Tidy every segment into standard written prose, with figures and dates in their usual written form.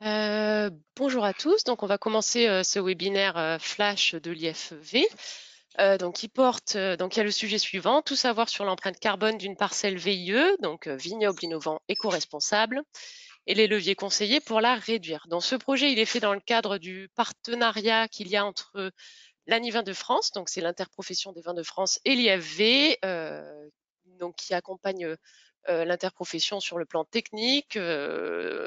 Bonjour à tous. Donc, on va commencer ce webinaire flash de l'IFV. Donc, il y a le sujet suivant, tout savoir sur l'empreinte carbone d'une parcelle VIE, donc vignoble innovant éco-responsable, et les leviers conseillés pour la réduire. Donc, ce projet, il est fait dans le cadre du partenariat qu'il y a entre l'ANI Vins de France, donc c'est l'interprofession des vins de France, et l'IFV, donc qui accompagne l'interprofession sur le plan technique,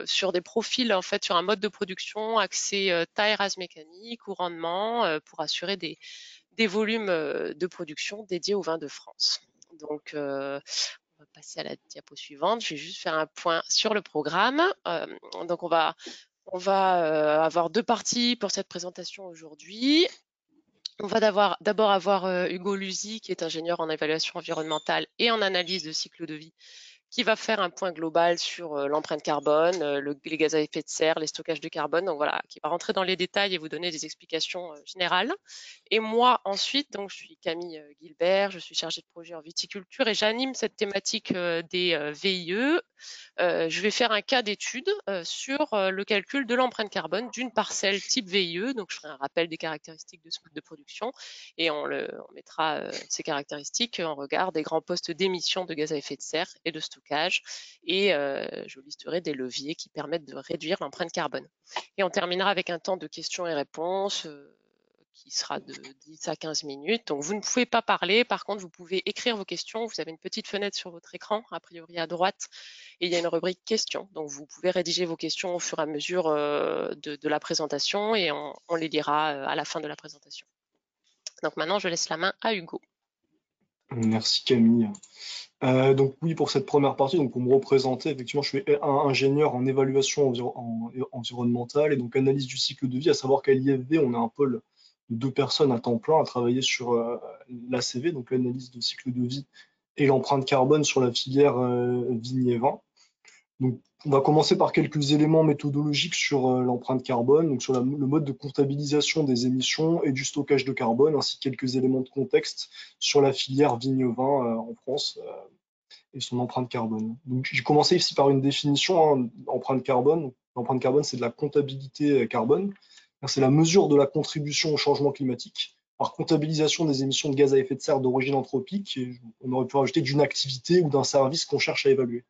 sur des profils, en fait, sur un mode de production axé taille, race mécanique ou rendement pour assurer des volumes de production dédiés aux vins de France. Donc, on va passer à la diapo suivante. Je vais juste faire un point sur le programme. Donc, on va avoir deux parties pour cette présentation aujourd'hui. On va d'abord avoir Hugo Luzi, qui est ingénieur en évaluation environnementale et en analyse de cycle de vie, qui va faire un point global sur l'empreinte carbone, les gaz à effet de serre, les stockages de carbone. Donc voilà, qui va rentrer dans les détails et vous donner des explications générales. Et moi ensuite, donc je suis Camille Guilbert, je suis chargée de projet en viticulture et j'anime cette thématique des VIE. Je vais faire un cas d'étude sur le calcul de l'empreinte carbone d'une parcelle type VIE. Donc, je ferai un rappel des caractéristiques de ce mode de production et on mettra ces caractéristiques en regard des grands postes d'émissions de gaz à effet de serre et de stockage. Et je listerai des leviers qui permettent de réduire l'empreinte carbone. Et on terminera avec un temps de questions et réponses qui sera de 10 à 15 minutes. Donc, vous ne pouvez pas parler. Par contre, vous pouvez écrire vos questions. Vous avez une petite fenêtre sur votre écran, a priori à droite, et il y a une rubrique questions. Donc, vous pouvez rédiger vos questions au fur et à mesure de la présentation et on les lira à la fin de la présentation. Donc, maintenant, je laisse la main à Hugo. Merci Camille. Donc oui, pour cette première partie, donc pour me représenter, effectivement, je suis ingénieur en évaluation environnementale et donc analyse du cycle de vie, à savoir qu'à l'IFV, on a un pôle de 2 personnes à temps plein à travailler sur l'ACV, donc l'analyse de cycle de vie et l'empreinte carbone sur la filière vigne et vin. Donc, on va commencer par quelques éléments méthodologiques sur l'empreinte carbone, donc sur le mode de comptabilisation des émissions et du stockage de carbone, ainsi que quelques éléments de contexte sur la filière vigne-vin en France et son empreinte carbone. Donc, j'ai commencé ici par une définition, hein, empreinte carbone. L'empreinte carbone, c'est de la comptabilité carbone. C'est la mesure de la contribution au changement climatique par comptabilisation des émissions de gaz à effet de serre d'origine anthropique. Et on aurait pu rajouter d'une activité ou d'un service qu'on cherche à évaluer.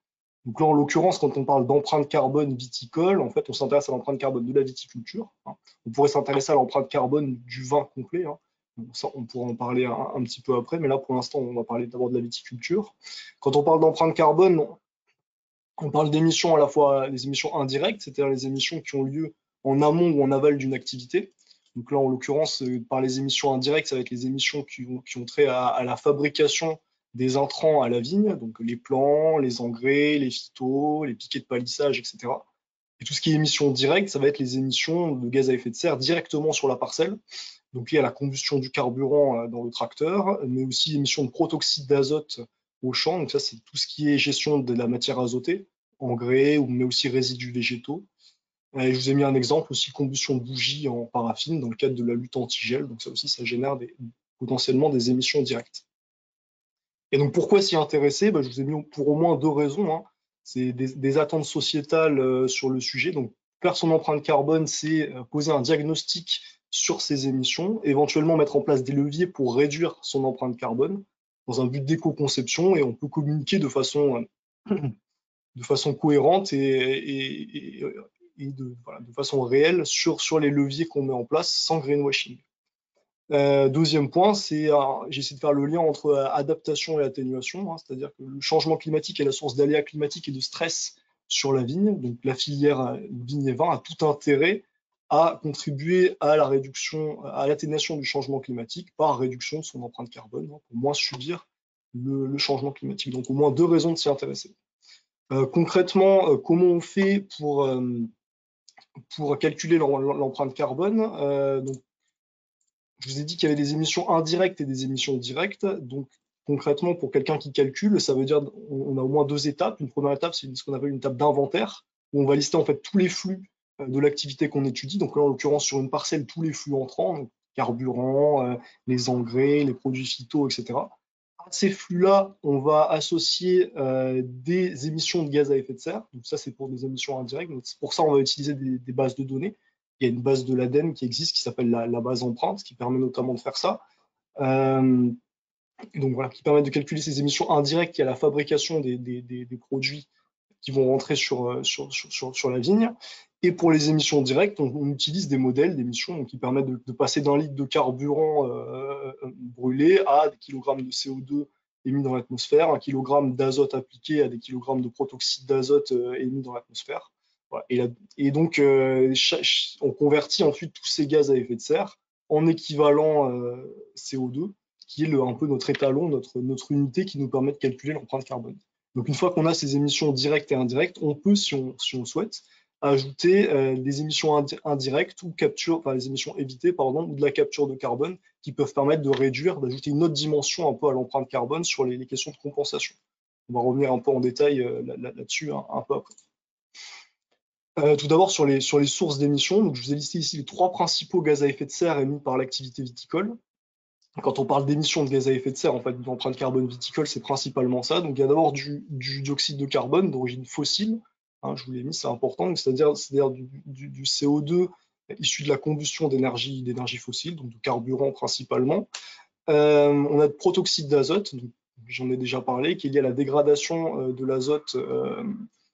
Donc là, en l'occurrence, quand on parle d'empreinte carbone viticole, en fait, on s'intéresse à l'empreinte carbone de la viticulture, hein. On pourrait s'intéresser à l'empreinte carbone du vin complet, hein. Donc ça, on pourra en parler un petit peu après, mais là, pour l'instant, on va parler d'abord de la viticulture. Quand on parle d'empreinte carbone, on parle d'émissions à la fois les émissions indirectes, c'est-à-dire les émissions qui ont lieu en amont ou en aval d'une activité. Donc là, en l'occurrence, par les émissions indirectes, ça va être les émissions qui ont trait à la fabrication des intrants à la vigne, donc les plants, les engrais, les phytos, les piquets de palissage, etc. Et tout ce qui est émissions directes, ça va être les émissions de gaz à effet de serre directement sur la parcelle, donc liées à la combustion du carburant dans le tracteur, mais aussi émissions de protoxyde d'azote au champ. Donc ça, c'est tout ce qui est gestion de la matière azotée, engrais, mais aussi résidus végétaux. Et je vous ai mis un exemple aussi, combustion de bougies en paraffine dans le cadre de la lutte anti-gel. Donc ça aussi, ça génère potentiellement des émissions directes. Et donc pourquoi s'y intéresser? Je vous ai mis pour au moins 2 raisons, hein. C'est des attentes sociétales sur le sujet. Donc faire son empreinte carbone, c'est poser un diagnostic sur ses émissions, éventuellement mettre en place des leviers pour réduire son empreinte carbone dans un but d'éco-conception, et on peut communiquer de façon cohérente et de façon réelle sur les leviers qu'on met en place sans greenwashing. Deuxième point, j'ai essayé de faire le lien entre adaptation et atténuation, hein, c'est-à-dire que le changement climatique est la source d'aléas climatiques et de stress sur la vigne. Donc la filière vigne et vin a tout intérêt à contribuer à la réduction, à l'atténuation du changement climatique par réduction de son empreinte carbone, hein, pour moins subir le changement climatique. Donc au moins 2 raisons de s'y intéresser. Concrètement, comment on fait pour calculer l'empreinte carbone? Donc, je vous ai dit qu'il y avait des émissions indirectes et des émissions directes. Donc, concrètement, pour quelqu'un qui calcule, ça veut dire on a au moins 2 étapes. Une première étape, c'est ce qu'on appelle une étape d'inventaire, où on va lister en fait tous les flux de l'activité qu'on étudie. Donc là, en l'occurrence, sur une parcelle, tous les flux entrants, donc carburant, les engrais, les produits phyto, etc. À ces flux-là, on va associer des émissions de gaz à effet de serre. Donc ça, c'est pour des émissions indirectes. Donc pour ça, on va utiliser des bases de données. Il y a une base de l'ADEME qui existe, qui s'appelle la base empreinte, qui permet notamment de faire ça. Euh, donc voilà, qui permet de calculer ces émissions indirectes qui à la fabrication des produits qui vont rentrer sur la vigne. Et pour les émissions directes, on utilise des modèles d'émissions qui permettent de passer d'un litre de carburant brûlé à des kilogrammes de CO2 émis dans l'atmosphère, un kilogramme d'azote appliqué à des kilogrammes de protoxyde d'azote émis dans l'atmosphère. Voilà. Et donc, on convertit ensuite tous ces gaz à effet de serre en équivalent CO2, qui est un peu notre étalon, notre unité qui nous permet de calculer l'empreinte carbone. Donc une fois qu'on a ces émissions directes et indirectes, on peut, si on le souhaite, ajouter des émissions indirectes ou capture, enfin les émissions évitées, pardon, ou de la capture de carbone qui peuvent permettre de réduire, d'ajouter une autre dimension un peu à l'empreinte carbone sur les questions de compensation. On va revenir un peu en détail là-dessus un peu après. Tout d'abord sur les sources d'émissions, donc je vous ai listé ici les 3 principaux gaz à effet de serre émis par l'activité viticole. Quand on parle d'émissions de gaz à effet de serre, en fait, d'empreinte carbone viticole, c'est principalement ça. Donc, il y a d'abord du dioxyde de carbone d'origine fossile, hein, je vous l'ai mis, c'est important, c'est-à-dire du CO2 issu de la combustion d'énergie fossile, donc de carburant principalement. On a de protoxyde d'azote, j'en ai déjà parlé, qui est lié à la dégradation de l'azote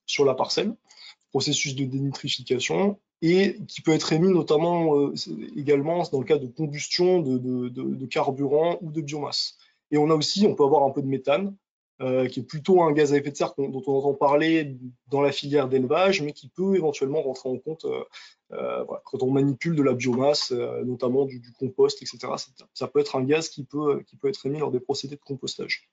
sur la parcelle, processus de dénitrification, et qui peut être émis notamment également dans le cas de combustion de carburant ou de biomasse. Et on peut avoir un peu de méthane, qui est plutôt un gaz à effet de serre dont on entend parler dans la filière d'élevage, mais qui peut éventuellement rentrer en compte voilà, quand on manipule de la biomasse, notamment du compost, etc. Ça peut être un gaz qui peut être émis lors des procédés de compostage.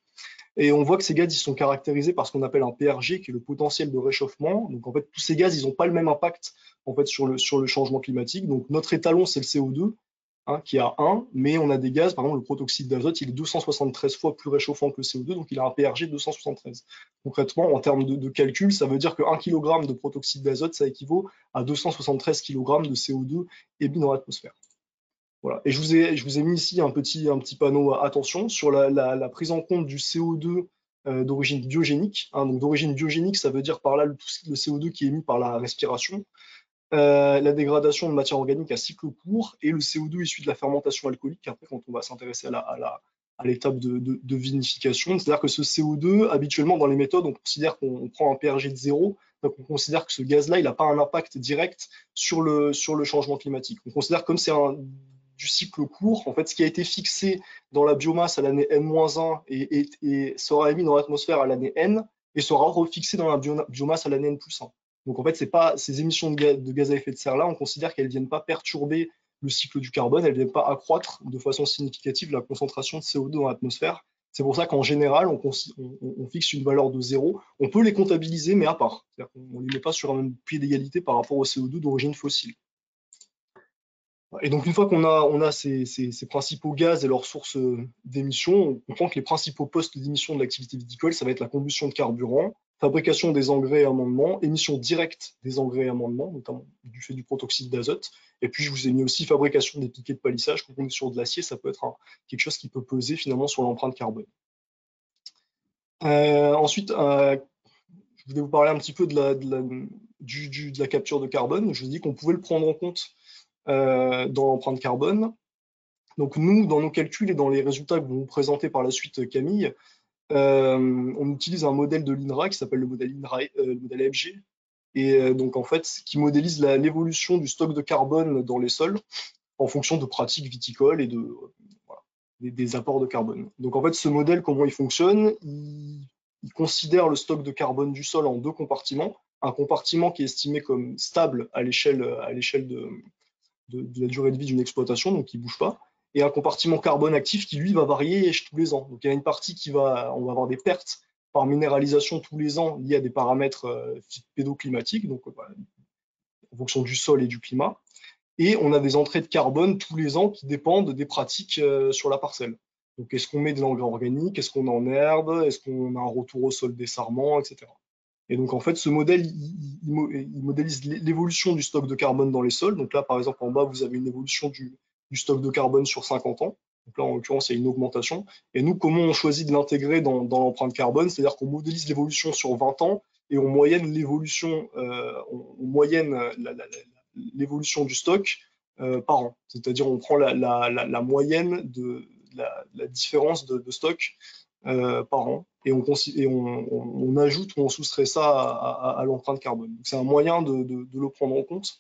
Et on voit que ces gaz, ils sont caractérisés par ce qu'on appelle un PRG, qui est le potentiel de réchauffement. Donc en fait, tous ces gaz, ils n'ont pas le même impact en fait sur le changement climatique. Donc notre étalon, c'est le CO2, hein, qui a 1, mais on a des gaz, par exemple le protoxyde d'azote, il est 273 fois plus réchauffant que le CO2, donc il a un PRG de 273. Concrètement, en termes de calcul, ça veut dire que 1 kg de protoxyde d'azote, ça équivaut à 273 kg de CO2 émis dans l'atmosphère. Voilà. Et je vous ai mis ici un petit panneau attention sur la prise en compte du CO2 d'origine biogénique. Hein. Donc d'origine biogénique, ça veut dire par là le CO2 qui est émis par la respiration, la dégradation de matière organique à cycle court et le CO2 issu de la fermentation alcoolique, après quand on va s'intéresser à l'étape de vinification. C'est-à-dire que ce CO2, habituellement dans les méthodes, on considère qu'on prend un PRG de 0, donc on considère que ce gaz-là, il n'a pas un impact direct sur le changement climatique. On considère comme c'est du cycle court, en fait, ce qui a été fixé dans la biomasse à l'année N-1 et sera émis dans l'atmosphère à l'année N et sera refixé dans la biomasse à l'année N+1. Donc en fait, c'est pas ces émissions de gaz à effet de serre là, on considère qu'elles viennent pas perturber le cycle du carbone, elles viennent pas accroître de façon significative la concentration de CO2 dans l'atmosphère. C'est pour ça qu'en général, on fixe une valeur de 0. On peut les comptabiliser, mais à part. On ne les met pas sur un même pied d'égalité par rapport au CO2 d'origine fossile. Et donc, une fois qu'on a ces principaux gaz et leurs sources d'émissions, on comprend que les principaux postes d'émission de l'activité viticole, ça va être la combustion de carburant, fabrication des engrais et amendements, émission directe des engrais et amendements, notamment du fait du protoxyde d'azote. Et puis, je vous ai mis aussi fabrication des piquets de palissage. Quand on est sur de l'acier, ça peut être quelque chose qui peut peser finalement sur l'empreinte carbone. Ensuite, je voulais vous parler un petit peu de la capture de carbone. Je vous ai dit qu'on pouvait le prendre en compte dans l'empreinte carbone. Donc nous, dans nos calculs et dans les résultats que vous nous présentez par la suite, Camille, on utilise un modèle de l'INRA qui s'appelle le modèle FG, et donc en fait, qui modélise l'évolution du stock de carbone dans les sols en fonction de pratiques viticoles et voilà, des apports de carbone. Donc en fait, ce modèle, comment il fonctionne, il considère le stock de carbone du sol en 2 compartiments. Un compartiment qui est estimé comme stable à l'échelle de la durée de vie d'une exploitation, donc qui ne bouge pas, et un compartiment carbone actif qui, lui, va varier tous les ans. Donc il y a une partie on va avoir des pertes par minéralisation tous les ans liées à des paramètres pédoclimatiques, donc en fonction du sol et du climat. Et on a des entrées de carbone tous les ans qui dépendent des pratiques sur la parcelle. Donc est-ce qu'on met de l'engrais organique, est-ce qu'on en herbe, est-ce qu'on a un retour au sol dessarment, etc. Et donc, en fait, ce modèle, il modélise l'évolution du stock de carbone dans les sols. Donc là, par exemple, en bas, vous avez une évolution du stock de carbone sur 50 ans. Donc là, en l'occurrence, il y a une augmentation. Et nous, comment on choisit de l'intégrer dans l'empreinte carbone? C'est-à-dire qu'on modélise l'évolution sur 20 ans et on moyenne l'évolution, on moyenne l'évolution du stock par an. C'est-à-dire on prend la moyenne de la différence de stock par an et on ajoute ou on soustrait ça à l'empreinte carbone. C'est un moyen de le prendre en compte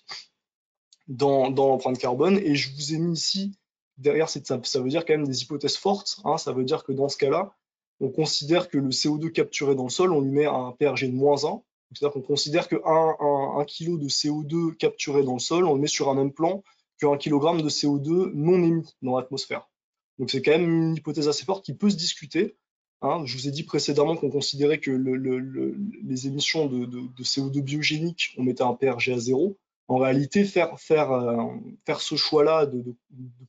dans l'empreinte carbone. Et je vous ai mis ici, derrière, ça veut dire quand même des hypothèses fortes. Hein. Ça veut dire que dans ce cas-là, on considère que le CO2 capturé dans le sol, on lui met un PRG de -1. C'est-à-dire qu'on considère que 1 kg de CO2 capturé dans le sol, on le met sur un même plan qu'un kilogramme de CO2 non émis dans l'atmosphère. Donc c'est quand même une hypothèse assez forte qui peut se discuter. Hein. Je vous ai dit précédemment qu'on considérait que les émissions de CO2 biogénique, on mettait un PRG à 0. En réalité, faire ce choix-là de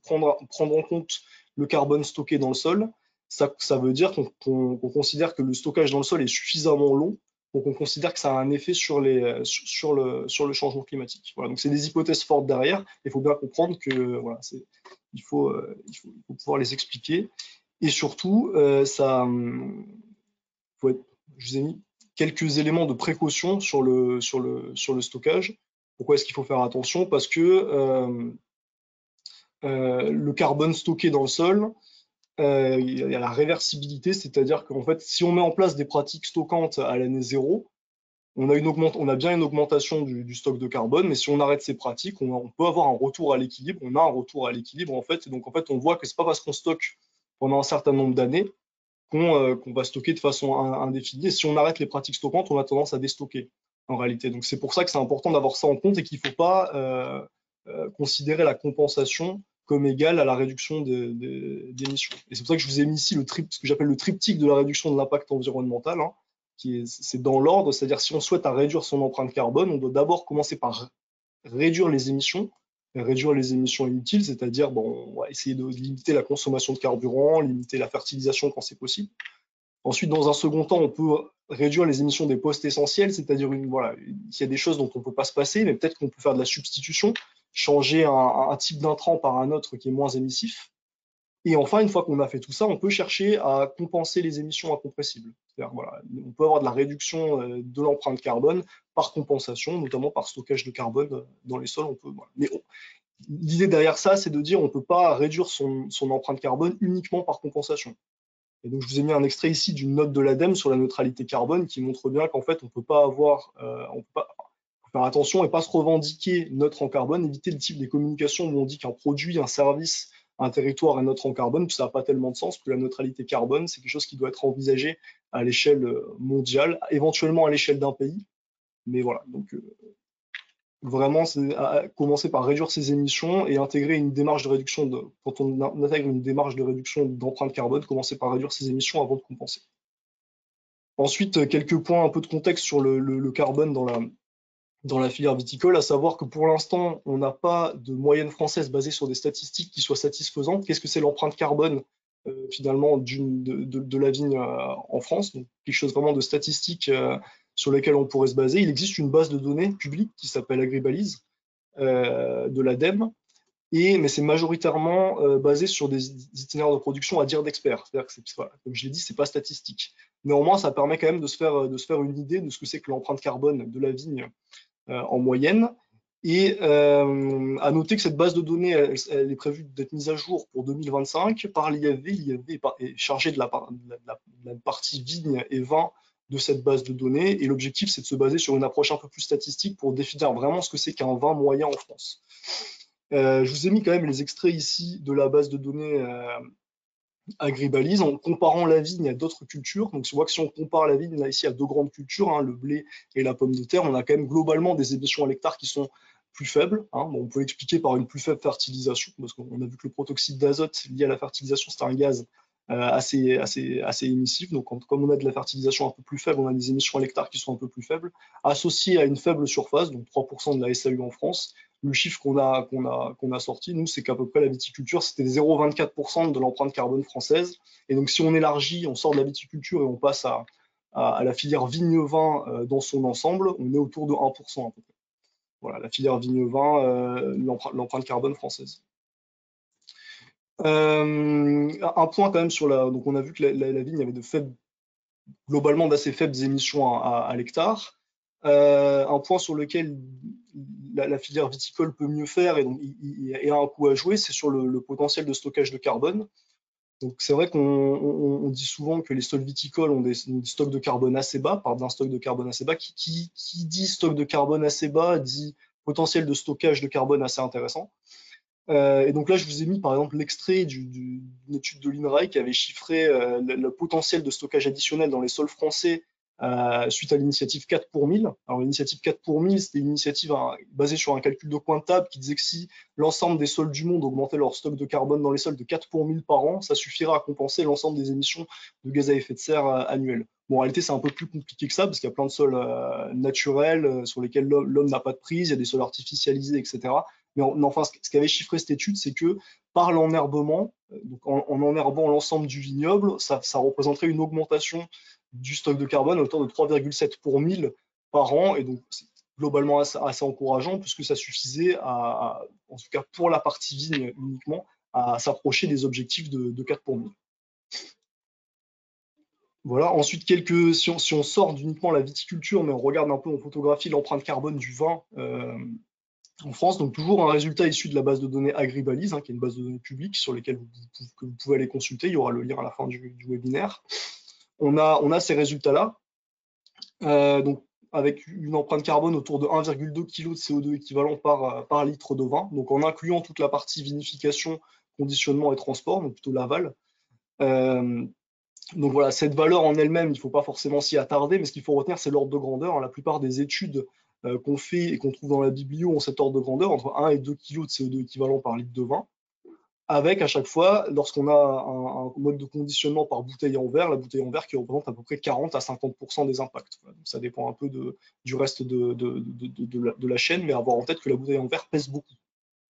prendre en compte le carbone stocké dans le sol, ça veut dire qu'on considère que le stockage dans le sol est suffisamment long pour qu'on considère que ça a un effet sur le changement climatique. Voilà, donc c'est des hypothèses fortes derrière. Il faut bien comprendre que voilà, il faut pouvoir les expliquer. Et surtout, je vous ai mis quelques éléments de précaution sur le stockage. Pourquoi est-ce qu'il faut faire attention? Parce que le carbone stocké dans le sol, il y a la réversibilité, c'est-à-dire qu'en fait, si on met en place des pratiques stockantes à l'année zéro, on a bien une augmentation du stock de carbone, mais si on arrête ces pratiques, on peut avoir un retour à l'équilibre. On a un retour à l'équilibre en fait, et donc en fait, on voit que c'est pas parce qu'on stocke pendant un certain nombre d'années qu'on va stocker de façon indéfinie. Et si on arrête les pratiques stockantes, on a tendance à déstocker en réalité. Donc c'est pour ça que c'est important d'avoir ça en compte et qu'il ne faut pas considérer la compensation comme égale à la réduction d'émissions. Et c'est pour ça que je vous ai mis ici ce que j'appelle le triptyque de la réduction de l'impact environnemental, hein, c'est dans l'ordre, c'est-à-dire si on souhaite réduire son empreinte carbone, on doit d'abord commencer par réduire les émissions, inutiles, c'est-à-dire bon, on va essayer de limiter la consommation de carburant, limiter la fertilisation quand c'est possible. Ensuite, dans un second temps, on peut réduire les émissions des postes essentiels, c'est-à-dire voilà, il y a des choses dont on ne peut pas se passer, mais peut-être qu'on peut faire de la substitution, changer un type d'intrant par un autre qui est moins émissif. Et enfin, une fois qu'on a fait tout ça, on peut chercher à compenser les émissions incompressibles. Voilà, on peut avoir de la réduction de l'empreinte carbone par compensation, notamment par stockage de carbone dans les sols. Voilà. Mais l'idée derrière ça, c'est de dire on ne peut pas réduire son empreinte carbone uniquement par compensation. Et donc, je vous ai mis un extrait ici d'une note de l'ADEME sur la neutralité carbone qui montre bien qu'en fait, on peut pas faire attention et pas se revendiquer neutre en carbone, éviter le type des communications où on dit qu'un produit, un service, un territoire est neutre en carbone, ça n'a pas tellement de sens, que la neutralité carbone, c'est quelque chose qui doit être envisagé à l'échelle mondiale, éventuellement à l'échelle d'un pays. Mais voilà, donc vraiment, c'est commencer par réduire ses émissions et intégrer une démarche de réduction quand on intègre une démarche de réduction d'empreinte carbone, commencer par réduire ses émissions avant de compenser. Ensuite, quelques points, un peu de contexte sur le carbone dans la filière viticole, à savoir que pour l'instant, on n'a pas de moyenne française basée sur des statistiques qui soient satisfaisantes. Qu'est-ce que c'est l'empreinte carbone finalement de la vigne en France? Donc, quelque chose vraiment de statistique sur lesquelles on pourrait se baser. Il existe une base de données publique qui s'appelle Agribalise de l'ADEME, mais c'est majoritairement basé sur des itinéraires de production à dire d'experts. C'est-à-dire que, comme je l'ai dit, c'est pas statistique. Néanmoins, ça permet quand même de se faire une idée de ce que c'est que l'empreinte carbone de la vigne en moyenne. Et à noter que cette base de données, elle est prévue d'être mise à jour pour 2025 par l'IFV. L'IFV est chargé de la partie vigne et vin de cette base de données. Et l'objectif, c'est de se baser sur une approche un peu plus statistique pour définir vraiment ce que c'est qu'un vin moyen en France. Je vous ai mis quand même les extraits ici de la base de données Agribalise en comparant la vigne à d'autres cultures. Donc, on voit que si on compare la vigne là, ici à deux grandes cultures, hein, le blé et la pomme de terre, on a quand même globalement des émissions à l'hectare qui sont plus faibles. Hein. Bon, on peut l'expliquer par une plus faible fertilisation, parce qu'on a vu que le protoxyde d'azote lié à la fertilisation, c'est un gaz assez émissif. Donc, comme on a de la fertilisation un peu plus faible, on a des émissions à l'hectare qui sont un peu plus faibles, associées à une faible surface, donc 3% de la SAU en France. Le chiffre qu'on a sorti, nous, c'est qu'à peu près la viticulture, c'était 0,24% de l'empreinte carbone française. Et donc, si on élargit, on sort de la viticulture et on passe à la filière vigne-vin dans son ensemble, on est autour de 1% à peu près. Voilà, la filière vigne-vin, l'empreinte carbone française. Un point quand même sur la. Donc on a vu que la vigne avait globalement d'assez faibles émissions à l'hectare. Un point sur lequel la filière viticole peut mieux faire et donc il a un coup à jouer, c'est sur le potentiel de stockage de carbone. Donc c'est vrai qu'on dit souvent que les stocks viticoles ont des stocks de carbone assez bas, par d'un stock de carbone assez bas. Qui dit stock de carbone assez bas dit potentiel de stockage de carbone assez intéressant. Et donc là, je vous ai mis par exemple l'extrait d'une étude de l'INRAE qui avait chiffré le potentiel de stockage additionnel dans les sols français suite à l'initiative 4 pour 1000. Alors l'initiative 4 pour 1000, c'était une initiative basée sur un calcul de coin de table qui disait que si l'ensemble des sols du monde augmentait leur stock de carbone dans les sols de 4 pour 1000 par an, ça suffirait à compenser l'ensemble des émissions de gaz à effet de serre annuelles. Bon, en réalité, c'est un peu plus compliqué que ça, parce qu'il y a plein de sols naturels sur lesquels l'homme n'a pas de prise, il y a des sols artificialisés, etc. Mais enfin, ce qu'avait chiffré cette étude, c'est que par l'enherbement, donc en enherbant l'ensemble du vignoble, ça représenterait une augmentation du stock de carbone à hauteur de 3,7 pour 1000 par an. Et donc, c'est globalement assez encourageant, puisque ça suffisait en tout cas pour la partie vigne uniquement, à s'approcher des objectifs de 4 pour 1000. Voilà. Ensuite, si on sort d'uniquement la viticulture, mais on regarde un peu, on photographie l'empreinte carbone du vin en France, donc toujours un résultat issu de la base de données Agribalise, qui est une base de données publique sur laquelle que vous pouvez aller consulter. Il y aura le lien à la fin du webinaire. On a ces résultats-là, donc avec une empreinte carbone autour de 1,2 kg de CO2 équivalent par litre de vin, donc en incluant toute la partie vinification, conditionnement et transport, donc plutôt l'aval. Euh, donc voilà, cette valeur en elle-même, il ne faut pas forcément s'y attarder, mais ce qu'il faut retenir, c'est l'ordre de grandeur. La plupart des études qu'on fait et qu'on trouve dans la biblio ont cet ordre de grandeur, entre 1 et 2 kg de CO2 équivalent par litre de vin, avec à chaque fois, lorsqu'on a un mode de conditionnement par bouteille en verre, la bouteille en verre qui représente à peu près 40 à 50% des impacts. Voilà, donc ça dépend un peu du reste de la chaîne, mais avoir en tête que la bouteille en verre pèse beaucoup.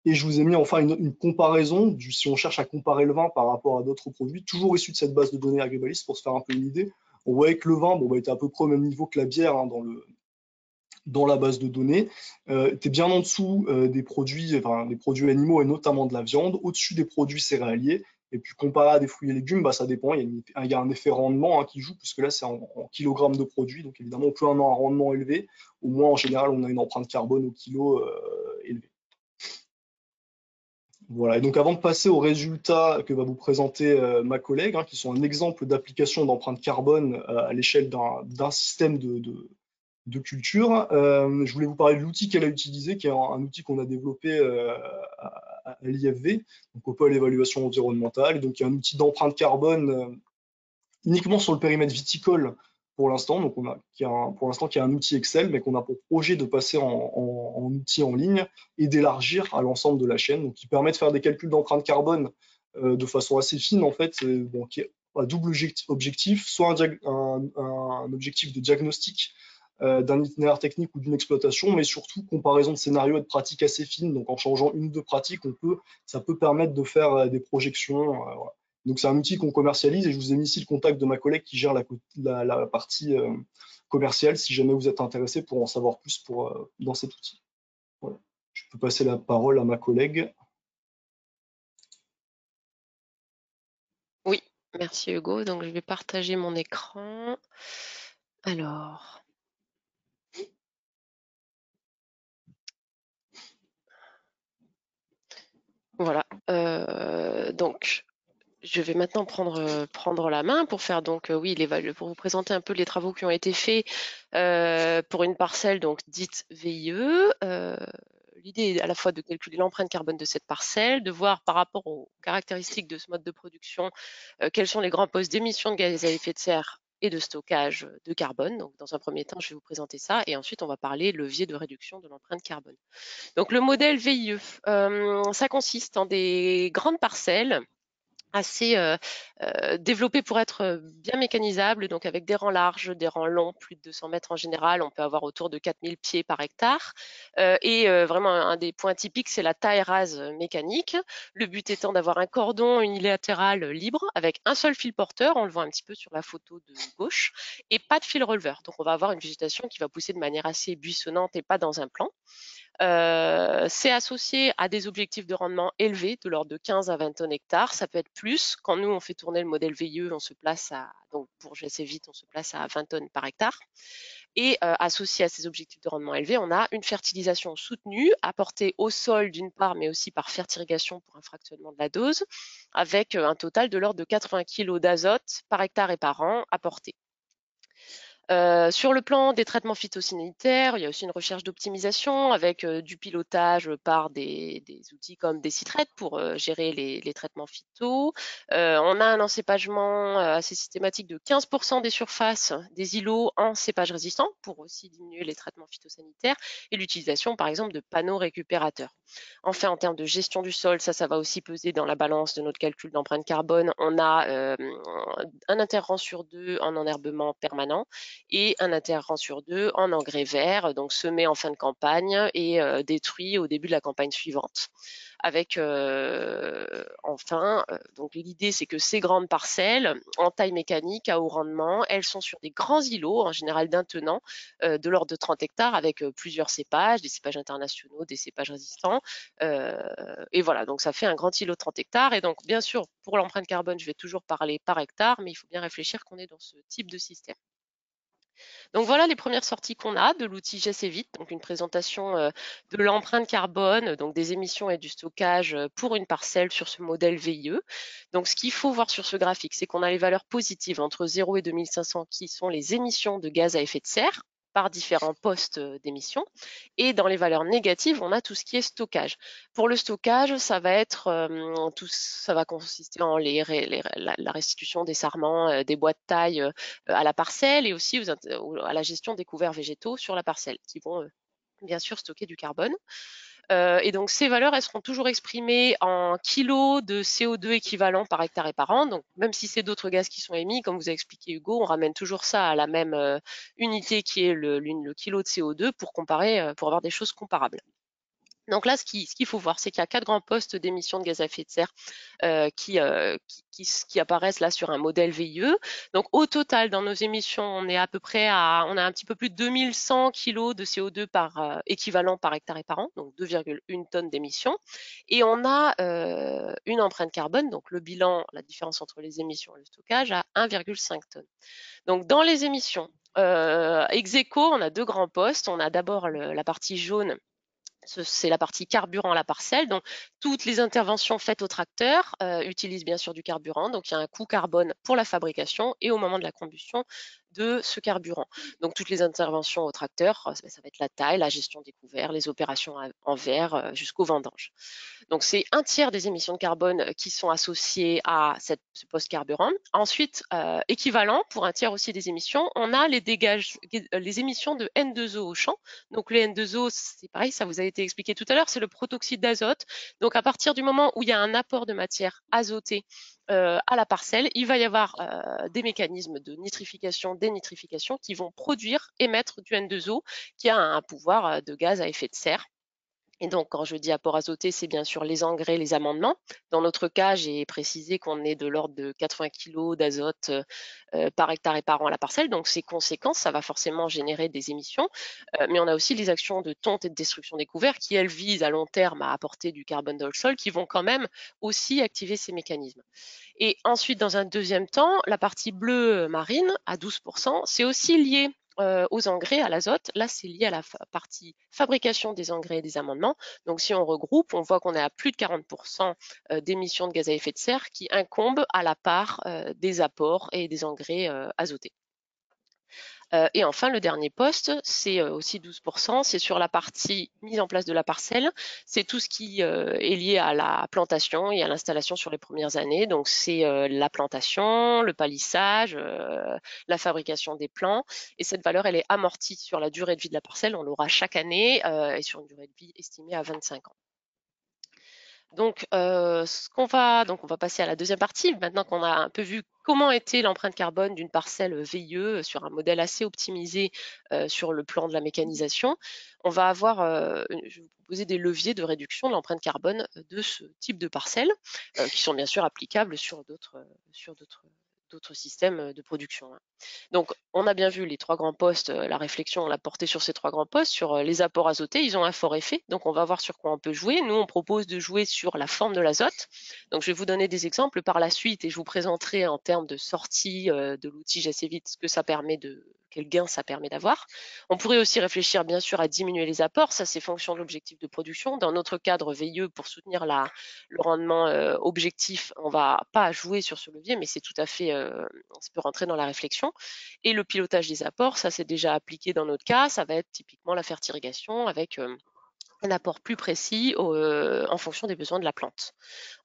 Et je vous ai mis enfin une comparaison, si on cherche à comparer le vin par rapport à d'autres produits, toujours issus de cette base de données Agribalis pour se faire un peu une idée. On voyait que le vin était à peu près au même niveau que la bière dans la base de données, était bien en dessous des produits animaux et notamment de la viande, au-dessus des produits céréaliers. Et puis comparé à des fruits et légumes, ça dépend. Il y a un effet rendement qui joue, puisque là c'est en kilogrammes de produits. Donc évidemment, plus on a un rendement élevé, au moins en général on a une empreinte carbone au kilo élevée. Voilà, et donc avant de passer aux résultats que va vous présenter ma collègue, qui sont un exemple d'application d'empreinte carbone à l'échelle d'un système de culture, je voulais vous parler de l'outil qu'elle a utilisé, qui est un outil qu'on a développé à l'IFV, donc au pôle évaluation environnementale, et donc il y a un outil d'empreinte carbone uniquement sur le périmètre viticole pour l'instant, donc pour l'instant qui est un outil Excel, mais qu'on a pour projet de passer en outil en ligne et d'élargir à l'ensemble de la chaîne, donc qui permet de faire des calculs d'empreinte carbone de façon assez fine en fait, qui est à double objectif, soit un objectif de diagnostic d'un itinéraire technique ou d'une exploitation, mais surtout comparaison de scénarios et de pratiques assez fines. Donc en changeant une ou deux pratiques, ça peut permettre de faire des projections. Voilà. Donc c'est un outil qu'on commercialise et je vous ai mis ici le contact de ma collègue qui gère la partie commerciale si jamais vous êtes intéressé pour en savoir plus dans cet outil. Voilà. Je peux passer la parole à ma collègue. Oui, merci Hugo. Donc je vais partager mon écran. Alors, voilà. Donc, je vais maintenant prendre la main pour faire donc oui pour vous présenter un peu les travaux qui ont été faits pour une parcelle donc dite VIE. L'idée est à la fois de calculer l'empreinte carbone de cette parcelle, de voir par rapport aux caractéristiques de ce mode de production quels sont les grands postes d'émissions de gaz à effet de serre et de stockage de carbone. Donc, dans un premier temps, je vais vous présenter ça et ensuite, on va parler levier de réduction de l'empreinte carbone. Donc, le modèle VIE, ça consiste en des grandes parcelles assez développé pour être bien mécanisable, donc avec des rangs larges, des rangs longs, plus de 200 mètres en général, on peut avoir autour de 4000 pieds par hectare. Vraiment, un des points typiques, c'est la taille rase mécanique. Le but étant d'avoir un cordon unilatéral libre avec un seul fil porteur, on le voit un petit peu sur la photo de gauche, et pas de fil releveur. Donc on va avoir une végétation qui va pousser de manière assez buissonnante et pas dans un plan. C'est associé à des objectifs de rendement élevés, de l'ordre de 15 à 20 tonnes hectares. Ça peut être plus. Quand nous, on fait tourner le modèle VIE, on se place à, donc pour GC Vite, on se place à 20 tonnes par hectare. Et associé à ces objectifs de rendement élevés, on a une fertilisation soutenue, apportée au sol d'une part, mais aussi par fertirrigation pour un fractionnement de la dose, avec un total de l'ordre de 80 kg d'azote par hectare et par an apporté. Sur le plan des traitements phytosanitaires, il y a aussi une recherche d'optimisation avec du pilotage par des outils comme des Citrate pour gérer les traitements phyto. On a un encépagement assez systématique de 15% des surfaces des îlots en cépage résistant pour aussi diminuer les traitements phytosanitaires et l'utilisation par exemple de panneaux récupérateurs. Enfin, en termes de gestion du sol, ça va aussi peser dans la balance de notre calcul d'empreinte carbone. On a un interrang sur 2 en enherbement permanent et un interrang sur 2 en engrais vert, donc semé en fin de campagne et détruit au début de la campagne suivante. Avec enfin, donc l'idée c'est que ces grandes parcelles en taille mécanique à haut rendement, elles sont sur des grands îlots, en général d'un tenant, de l'ordre de 30 hectares avec plusieurs cépages, des cépages internationaux, des cépages résistants. Et voilà, donc ça fait un grand îlot de 30 hectares. Et donc bien sûr, pour l'empreinte carbone, je vais toujours parler par hectare, mais il faut bien réfléchir qu'on est dans ce type de système. Donc voilà les premières sorties qu'on a de l'outil GCVite, donc une présentation de l'empreinte carbone, donc des émissions et du stockage pour une parcelle sur ce modèle VIE. Donc ce qu'il faut voir sur ce graphique, c'est qu'on a les valeurs positives entre 0 et 2500 qui sont les émissions de gaz à effet de serre par différents postes d'émissions. Et dans les valeurs négatives, on a tout ce qui est stockage. Pour le stockage, ça va être ça va consister en la restitution des sarments, des bois de taille à la parcelle et aussi à la gestion des couverts végétaux sur la parcelle qui vont bien sûr stocker du carbone. Et donc ces valeurs, elles seront toujours exprimées en kilos de CO2 équivalent par hectare et par an. Donc même si c'est d'autres gaz qui sont émis, comme vous a expliqué Hugo, on ramène toujours ça à la même unité qui est le kilo de CO2 pour comparer, pour avoir des choses comparables. Donc là, ce qu'il faut voir, c'est qu'il y a 4 grands postes d'émissions de gaz à effet de serre qui apparaissent là sur un modèle VIE. Donc au total, dans nos émissions, on est à peu près on a un petit peu plus de 2100 kg de CO2 par équivalent par hectare et par an, donc 2,1 tonnes d'émissions. Et on a une empreinte carbone, donc le bilan, la différence entre les émissions et le stockage, à 1,5 tonnes. Donc dans les émissions, ex aequo, on a 2 grands postes. On a d'abord la partie jaune, c'est la partie carburant à la parcelle. Donc, toutes les interventions faites au tracteur utilisent bien sûr du carburant. Donc, il y a un coût carbone pour la fabrication et au moment de la combustion de ce carburant. Donc, toutes les interventions au tracteur, ça va être la taille, la gestion des couverts, les opérations en verre jusqu'au vendange. Donc, c'est un tiers des émissions de carbone qui sont associées à ce poste carburant. Ensuite, équivalent pour un tiers aussi des émissions, on a les émissions de N2O au champ. Donc, les N2O, c'est pareil, ça vous a été expliqué tout à l'heure, c'est le protoxyde d'azote. Donc, à partir du moment où il y a un apport de matière azotée à la parcelle, il va y avoir des mécanismes de nitrification, dénitrification qui vont produire, émettre du N2O qui a un pouvoir de gaz à effet de serre. Et donc, quand je dis apport azoté, c'est bien sûr les engrais, les amendements. Dans notre cas, j'ai précisé qu'on est de l'ordre de 80 kg d'azote par hectare et par an à la parcelle. Donc, ces conséquences, ça va forcément générer des émissions. Mais on a aussi les actions de tonte et de destruction des couverts qui, elles, visent à long terme à apporter du carbone dans le sol, qui vont quand même aussi activer ces mécanismes. Et ensuite, dans un deuxième temps, la partie bleue marine à 12%, c'est aussi lié aux engrais, à l'azote. Là, c'est lié à la partie fabrication des engrais et des amendements. Donc, si on regroupe, on voit qu'on est à plus de 40% d'émissions de gaz à effet de serre qui incombent à la part des apports et des engrais azotés. Et enfin, le dernier poste, c'est aussi 12%, c'est sur la partie mise en place de la parcelle. C'est tout ce qui est lié à la plantation et à l'installation sur les premières années. Donc, c'est la plantation, le palissage, la fabrication des plants. Et cette valeur, elle est amortie sur la durée de vie de la parcelle. On l'aura chaque année et sur une durée de vie estimée à 25 ans. Donc, on va passer à la deuxième partie. Maintenant qu'on a un peu vu comment était l'empreinte carbone d'une parcelle VIE sur un modèle assez optimisé sur le plan de la mécanisation, on va avoir, je vais vous proposer des leviers de réduction de l'empreinte carbone de ce type de parcelle, qui sont bien sûr applicables sur d'autres d'autres systèmes de production, hein. Donc, on a bien vu les trois grands postes, la réflexion, on l'a portée sur ces trois grands postes, sur les apports azotés, ils ont un fort effet, donc on va voir sur quoi on peut jouer. Nous, on propose de jouer sur la forme de l'azote. Donc, je vais vous donner des exemples par la suite et je vous présenterai en termes de sortie de l'outil assez vite ce que ça permet quel gain ça permet d'avoir. On pourrait aussi réfléchir bien sûr à diminuer les apports, ça c'est fonction de l'objectif de production. Dans notre cadre veilleux pour soutenir le rendement objectif, on va pas jouer sur ce levier, mais c'est tout à fait, ça peut rentrer dans la réflexion. Et le pilotage des apports, ça c'est déjà appliqué dans notre cas, ça va être typiquement la fertirrigation avec un apport plus précis en fonction des besoins de la plante.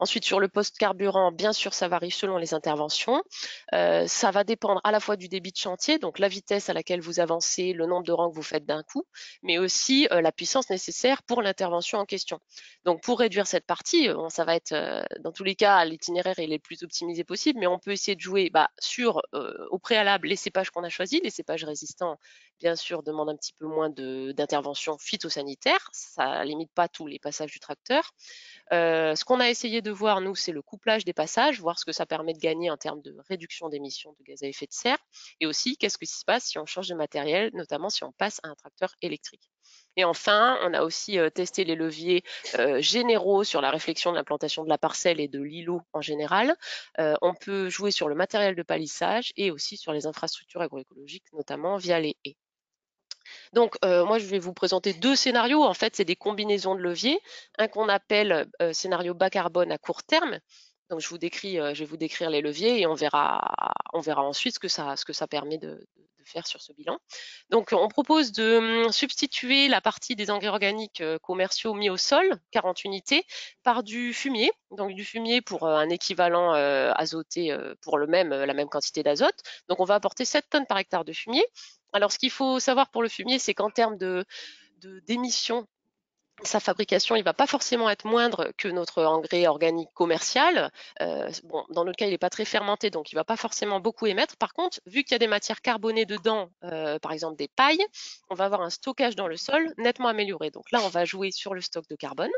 Ensuite, sur le poste carburant, bien sûr, ça varie selon les interventions. Ça va dépendre à la fois du débit de chantier, donc la vitesse à laquelle vous avancez, le nombre de rangs que vous faites d'un coup, mais aussi la puissance nécessaire pour l'intervention en question. Donc, pour réduire cette partie, ça va être dans tous les cas, l'itinéraire est le plus optimisé possible, mais on peut essayer de jouer sur, au préalable, les cépages qu'on a choisis, les cépages résistants, bien sûr, demandent un petit peu moins d'intervention phytosanitaire. Ça limite pas tous les passages du tracteur. Ce qu'on a essayé de voir, nous, c'est le couplage des passages, voir ce que ça permet de gagner en termes de réduction d'émissions de gaz à effet de serre, et aussi qu'est-ce qui se passe si on change de matériel, notamment si on passe à un tracteur électrique. Et enfin, on a aussi testé les leviers généraux sur la réflexion de l'implantation de la parcelle et de l'îlot en général. On peut jouer sur le matériel de palissage et aussi sur les infrastructures agroécologiques, notamment via les haies. Donc, moi, je vais vous présenter deux scénarios. En fait, c'est des combinaisons de leviers. Un qu'on appelle scénario bas carbone à court terme. Donc, je vais vous décrire les leviers et on verra ensuite ce que ça permet de faire sur ce bilan. Donc, on propose de substituer la partie des engrais organiques commerciaux mis au sol, 40 unités, par du fumier. Donc, du fumier pour un équivalent azoté pour la même quantité d'azote. Donc, on va apporter 7 tonnes par hectare de fumier. Alors, ce qu'il faut savoir pour le fumier, c'est qu'en termes d'émissions, sa fabrication, il ne va pas forcément être moindre que notre engrais organique commercial. Bon, dans notre cas, il n'est pas très fermenté, donc il ne va pas forcément beaucoup émettre. Par contre, vu qu'il y a des matières carbonées dedans, par exemple des pailles, on va avoir un stockage dans le sol nettement amélioré. Donc là, on va jouer sur le stock de carbone.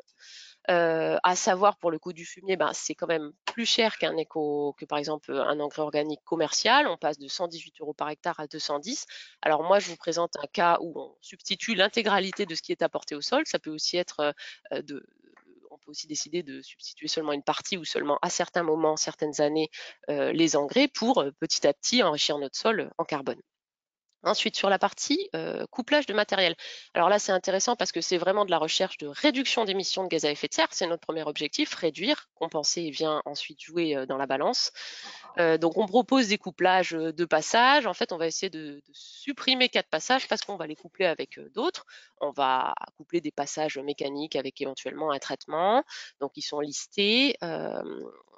À savoir pour le coût du fumier, c'est quand même plus cher que par exemple un engrais organique commercial. On passe de 118 € par hectare à 210. Alors moi, je vous présente un cas où on substitue l'intégralité de ce qui est apporté au sol. Ça peut aussi être on peut aussi décider de substituer seulement une partie ou seulement à certains moments, certaines années, les engrais pour petit à petit enrichir notre sol en carbone. Ensuite, sur la partie couplage de matériel. Alors là, c'est intéressant parce que c'est vraiment de la recherche de réduction d'émissions de gaz à effet de serre. C'est notre premier objectif, réduire, compenser vient ensuite jouer dans la balance. Donc, on propose des couplages de passages. En fait, on va essayer de supprimer 4 passages parce qu'on va les coupler avec d'autres. On va coupler des passages mécaniques avec éventuellement un traitement. Donc, ils sont listés.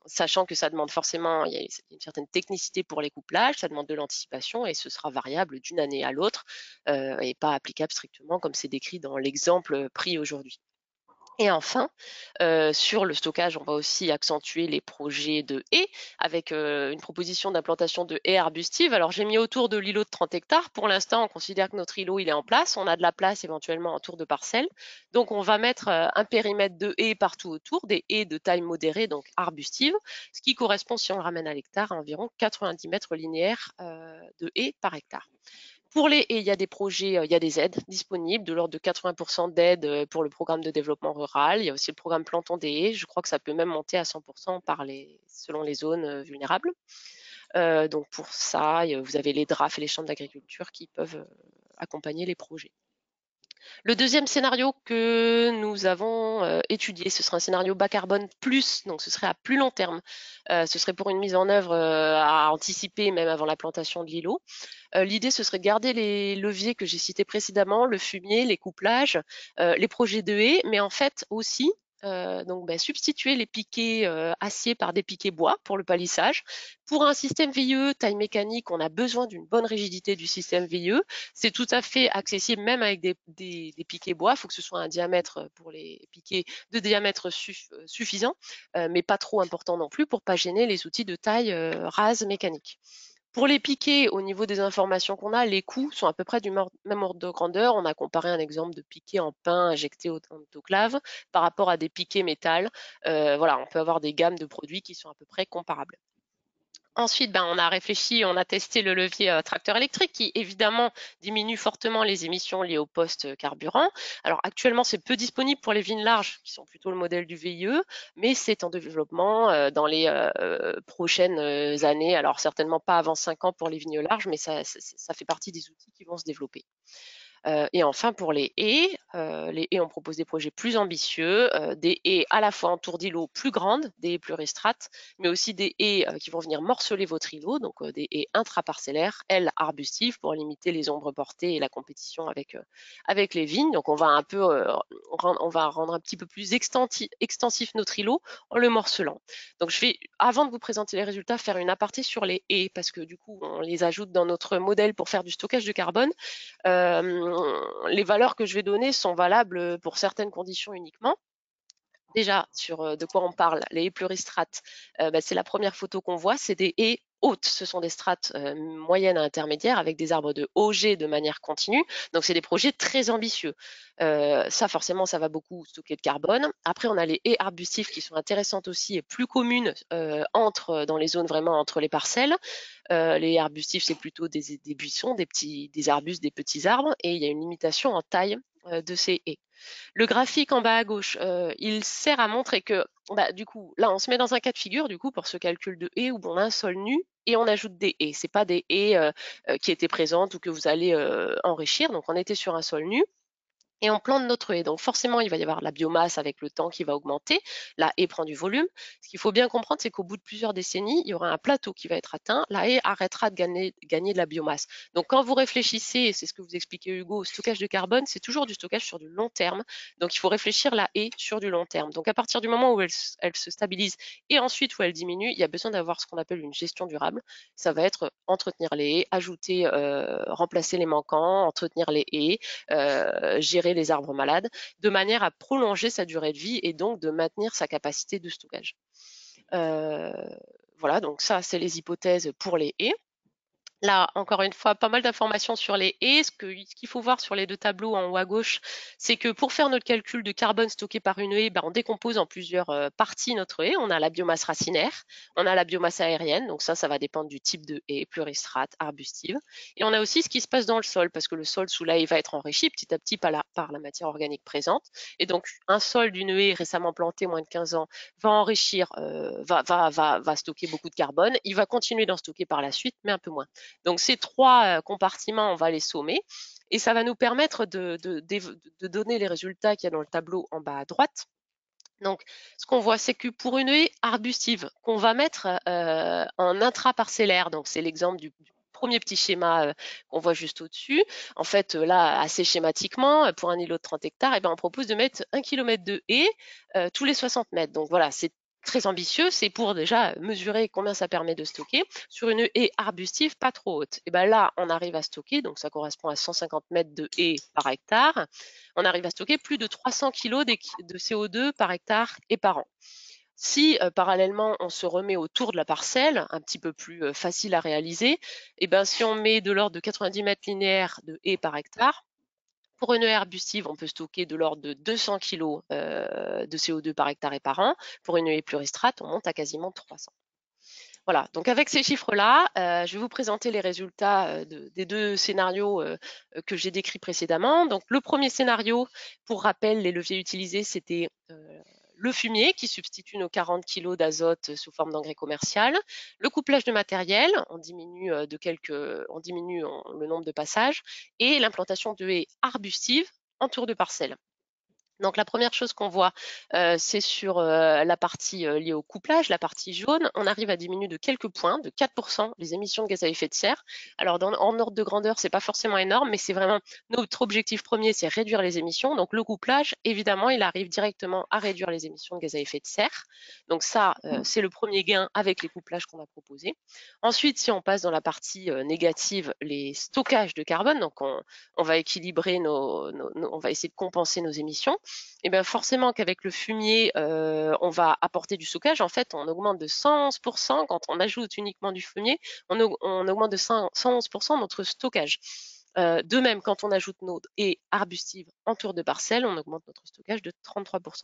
Sachant que ça demande forcément, il y a une certaine technicité pour les couplages, ça demande de l'anticipation et ce sera variable d'une année à l'autre et pas applicable strictement comme c'est décrit dans l'exemple pris aujourd'hui. Et enfin, sur le stockage, on va aussi accentuer les projets de haies avec une proposition d'implantation de haies arbustives. Alors j'ai mis autour de l'îlot de 30 hectares. Pour l'instant, on considère que notre îlot il est en place. On a de la place éventuellement autour de parcelles. Donc on va mettre un périmètre de haies partout autour, des haies de taille modérée, donc arbustives, ce qui correspond, si on le ramène à l'hectare, à environ 90 mètres linéaires de haies par hectare. Pour les haies, il y a des projets, il y a des aides disponibles de l'ordre de 80% d'aides pour le programme de développement rural. Il y a aussi le programme Plantons des haies. Je crois que ça peut même monter à 100% selon les zones vulnérables. Donc pour ça, vous avez les DRAF et les chambres d'agriculture qui peuvent accompagner les projets. Le deuxième scénario que nous avons étudié, ce sera un scénario bas carbone plus, donc ce serait à plus long terme. Ce serait pour une mise en œuvre à anticiper même avant la plantation de l'îlot. L'idée, ce serait de garder les leviers que j'ai cités précédemment, le fumier, les couplages, les projets de haies, mais en fait aussi substituer les piquets acier par des piquets bois pour le palissage. Pour un système VIE taille mécanique, on a besoin d'une bonne rigidité du système VIE. C'est tout à fait accessible même avec des piquets bois. Il faut que ce soit un diamètre pour les piquets de diamètre suffisant, mais pas trop important non plus pour pas gêner les outils de taille rase mécanique. Pour les piquets, au niveau des informations qu'on a, les coûts sont à peu près du même ordre de grandeur. On a comparé un exemple de piquet en pain injecté en autoclave par rapport à des piquets métal. Voilà, on peut avoir des gammes de produits qui sont à peu près comparables. Ensuite, ben, on a réfléchi, on a testé le levier tracteur électrique qui évidemment diminue fortement les émissions liées au poste carburant. Alors actuellement, c'est peu disponible pour les vignes larges qui sont plutôt le modèle du VIE, mais c'est en développement dans les prochaines années. Alors certainement pas avant 5 ans pour les vignes larges, mais ça fait partie des outils qui vont se développer. Et enfin, pour les haies, on propose des projets plus ambitieux, des haies à la fois en tour d'îlot plus grandes, des haies pluristrates, mais aussi des haies qui vont venir morceler votre îlot, donc des haies intraparcellaires, elles arbustives pour limiter les ombres portées et la compétition avec les vignes. Donc on va un peu, on va rendre un petit peu plus extensif notre îlot en le morcelant. Donc je vais, avant de vous présenter les résultats, faire une aparté sur les haies parce que du coup on les ajoute dans notre modèle pour faire du stockage de carbone. Les valeurs que je vais donner sont valables pour certaines conditions uniquement. Déjà, sur de quoi on parle, les haies pluristrates, bah, c'est la première photo qu'on voit, c'est des haies hautes. Ce sont des strates moyennes à intermédiaires avec des arbres de haut G de manière continue. Donc, c'est des projets très ambitieux. Ça, forcément, ça va beaucoup stocker de carbone. Après, on a les haies arbustives qui sont intéressantes aussi et plus communes dans les zones vraiment entre les parcelles. Les haies arbustifs, c'est plutôt des buissons, des arbustes, des petits arbres. Et il y a une limitation en taille de ces haies. Le graphique en bas à gauche, il sert à montrer que, bah, du coup, là, on se met dans un cas de figure, du coup, pour ce calcul de haies où on a un sol nu et on ajoute des haies. C'est pas des haies qui étaient présentes ou que vous allez enrichir. Donc, on était sur un sol nu et on plante notre haie. Donc forcément, il va y avoir la biomasse avec le temps qui va augmenter. La haie prend du volume. Ce qu'il faut bien comprendre, c'est qu'au bout de plusieurs décennies, il y aura un plateau qui va être atteint. La haie arrêtera de gagner de la biomasse. Donc quand vous réfléchissez, et c'est ce que vous expliquez Hugo, au stockage de carbone, c'est toujours du stockage sur du long terme. Donc il faut réfléchir la haie sur du long terme. Donc à partir du moment où elle se stabilise et ensuite où elle diminue, il y a besoin d'avoir ce qu'on appelle une gestion durable. Ça va être entretenir les haies, remplacer les manquants, entretenir les haies, gérer les arbres malades, de manière à prolonger sa durée de vie et donc de maintenir sa capacité de stockage. Euh, voilà, donc ça, c'est les hypothèses pour les haies. Là, encore une fois, pas mal d'informations sur les haies. Ce qu'il faut voir sur les deux tableaux en haut à gauche, c'est que pour faire notre calcul de carbone stocké par une haie, ben, on décompose en plusieurs parties notre haie. On a la biomasse racinaire, on a la biomasse aérienne, donc ça va dépendre du type de haie, pluristrate, arbustive. Et on a aussi ce qui se passe dans le sol, parce que le sol sous la haie va être enrichi petit à petit par la matière organique présente. Et donc, un sol d'une haie récemment plantée, moins de 15 ans, va enrichir, va stocker beaucoup de carbone. Il va continuer d'en stocker par la suite, mais un peu moins. Donc ces trois compartiments, on va les sommer et ça va nous permettre de donner les résultats qu'il y a dans le tableau en bas à droite. Donc, ce qu'on voit, c'est que pour une haie arbustive qu'on va mettre en intraparcellaire, donc c'est l'exemple du premier petit schéma qu'on voit juste au-dessus. En fait, là, assez schématiquement, pour un îlot de 30 hectares, on propose de mettre 1 km de haie tous les 60 mètres. Donc voilà, c'est très ambitieux, c'est pour déjà mesurer combien ça permet de stocker sur une haie arbustive pas trop haute. Et bien là, on arrive à stocker, donc ça correspond à 150 mètres de haie par hectare. On arrive à stocker plus de 300 kg de CO2 par hectare et par an. Si parallèlement on se remet autour de la parcelle, un petit peu plus facile à réaliser, et ben si on met de l'ordre de 90 mètres linéaires de haies par hectare, pour une haie arbustive, on peut stocker de l'ordre de 200 kg de CO2 par hectare et par an. Pour une haie pluristrate, on monte à quasiment 300. Voilà, donc avec ces chiffres-là, je vais vous présenter les résultats des deux scénarios que j'ai décrits précédemment. Donc le premier scénario, pour rappel, les leviers utilisés, c'était le fumier qui substitue nos 40 kg d'azote sous forme d'engrais commercial, le couplage de matériel, on diminue le nombre de passages, et l'implantation de haies arbustives en tour de parcelle. Donc la première chose qu'on voit, c'est sur la partie liée au couplage, la partie jaune, on arrive à diminuer de quelques points, de 4%, les émissions de gaz à effet de serre. Alors en ordre de grandeur, c'est pas forcément énorme, mais c'est vraiment notre objectif premier, c'est réduire les émissions. Donc le couplage, évidemment, il arrive directement à réduire les émissions de gaz à effet de serre. Donc ça, c'est le premier gain avec les couplages qu'on a proposés. Ensuite, si on passe dans la partie négative, les stockages de carbone, donc on va équilibrer on va essayer de compenser nos émissions. Et bien forcément qu'avec le fumier, on va apporter du stockage. En fait, on augmente de 111% quand on ajoute uniquement du fumier, on augmente de 111% notre stockage. De même, quand on ajoute nos haies arbustives en tour de parcelle, on augmente notre stockage de 33%.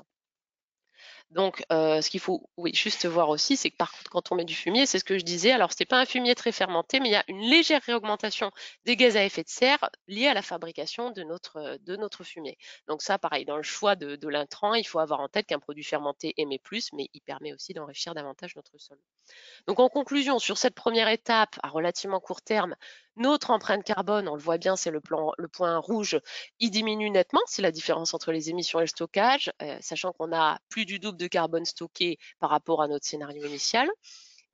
Donc, ce qu'il faut, oui, juste voir aussi, c'est que par contre, quand on met du fumier, c'est ce que je disais, alors c'est pas un fumier très fermenté, mais il y a une légère réaugmentation des gaz à effet de serre liée à la fabrication de notre fumier. Donc ça, pareil, dans le choix de l'intrant, il faut avoir en tête qu'un produit fermenté émet plus, mais il permet aussi d'enrichir davantage notre sol. Donc en conclusion, sur cette première étape à relativement court terme, notre empreinte carbone, on le voit bien, c'est le point rouge, il diminue nettement, c'est la différence entre les émissions et le stockage, sachant qu'on a plus du double de carbone stocké par rapport à notre scénario initial.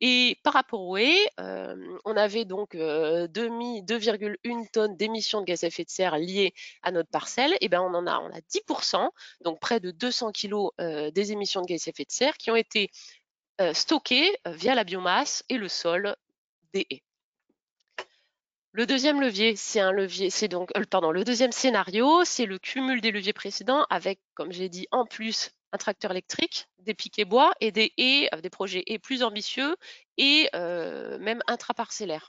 Et par rapport au haies, on avait donc 2,1 tonnes d'émissions de gaz à effet de serre liées à notre parcelle. Et ben on a 10%, donc près de 200 kilos des émissions de gaz à effet de serre qui ont été stockées via la biomasse et le sol des haies. Le deuxième levier, le deuxième scénario, c'est le cumul des leviers précédents avec, comme j'ai dit, en plus un tracteur électrique, des piquets bois et des haies, des projets haies plus ambitieux et même intraparcellaires.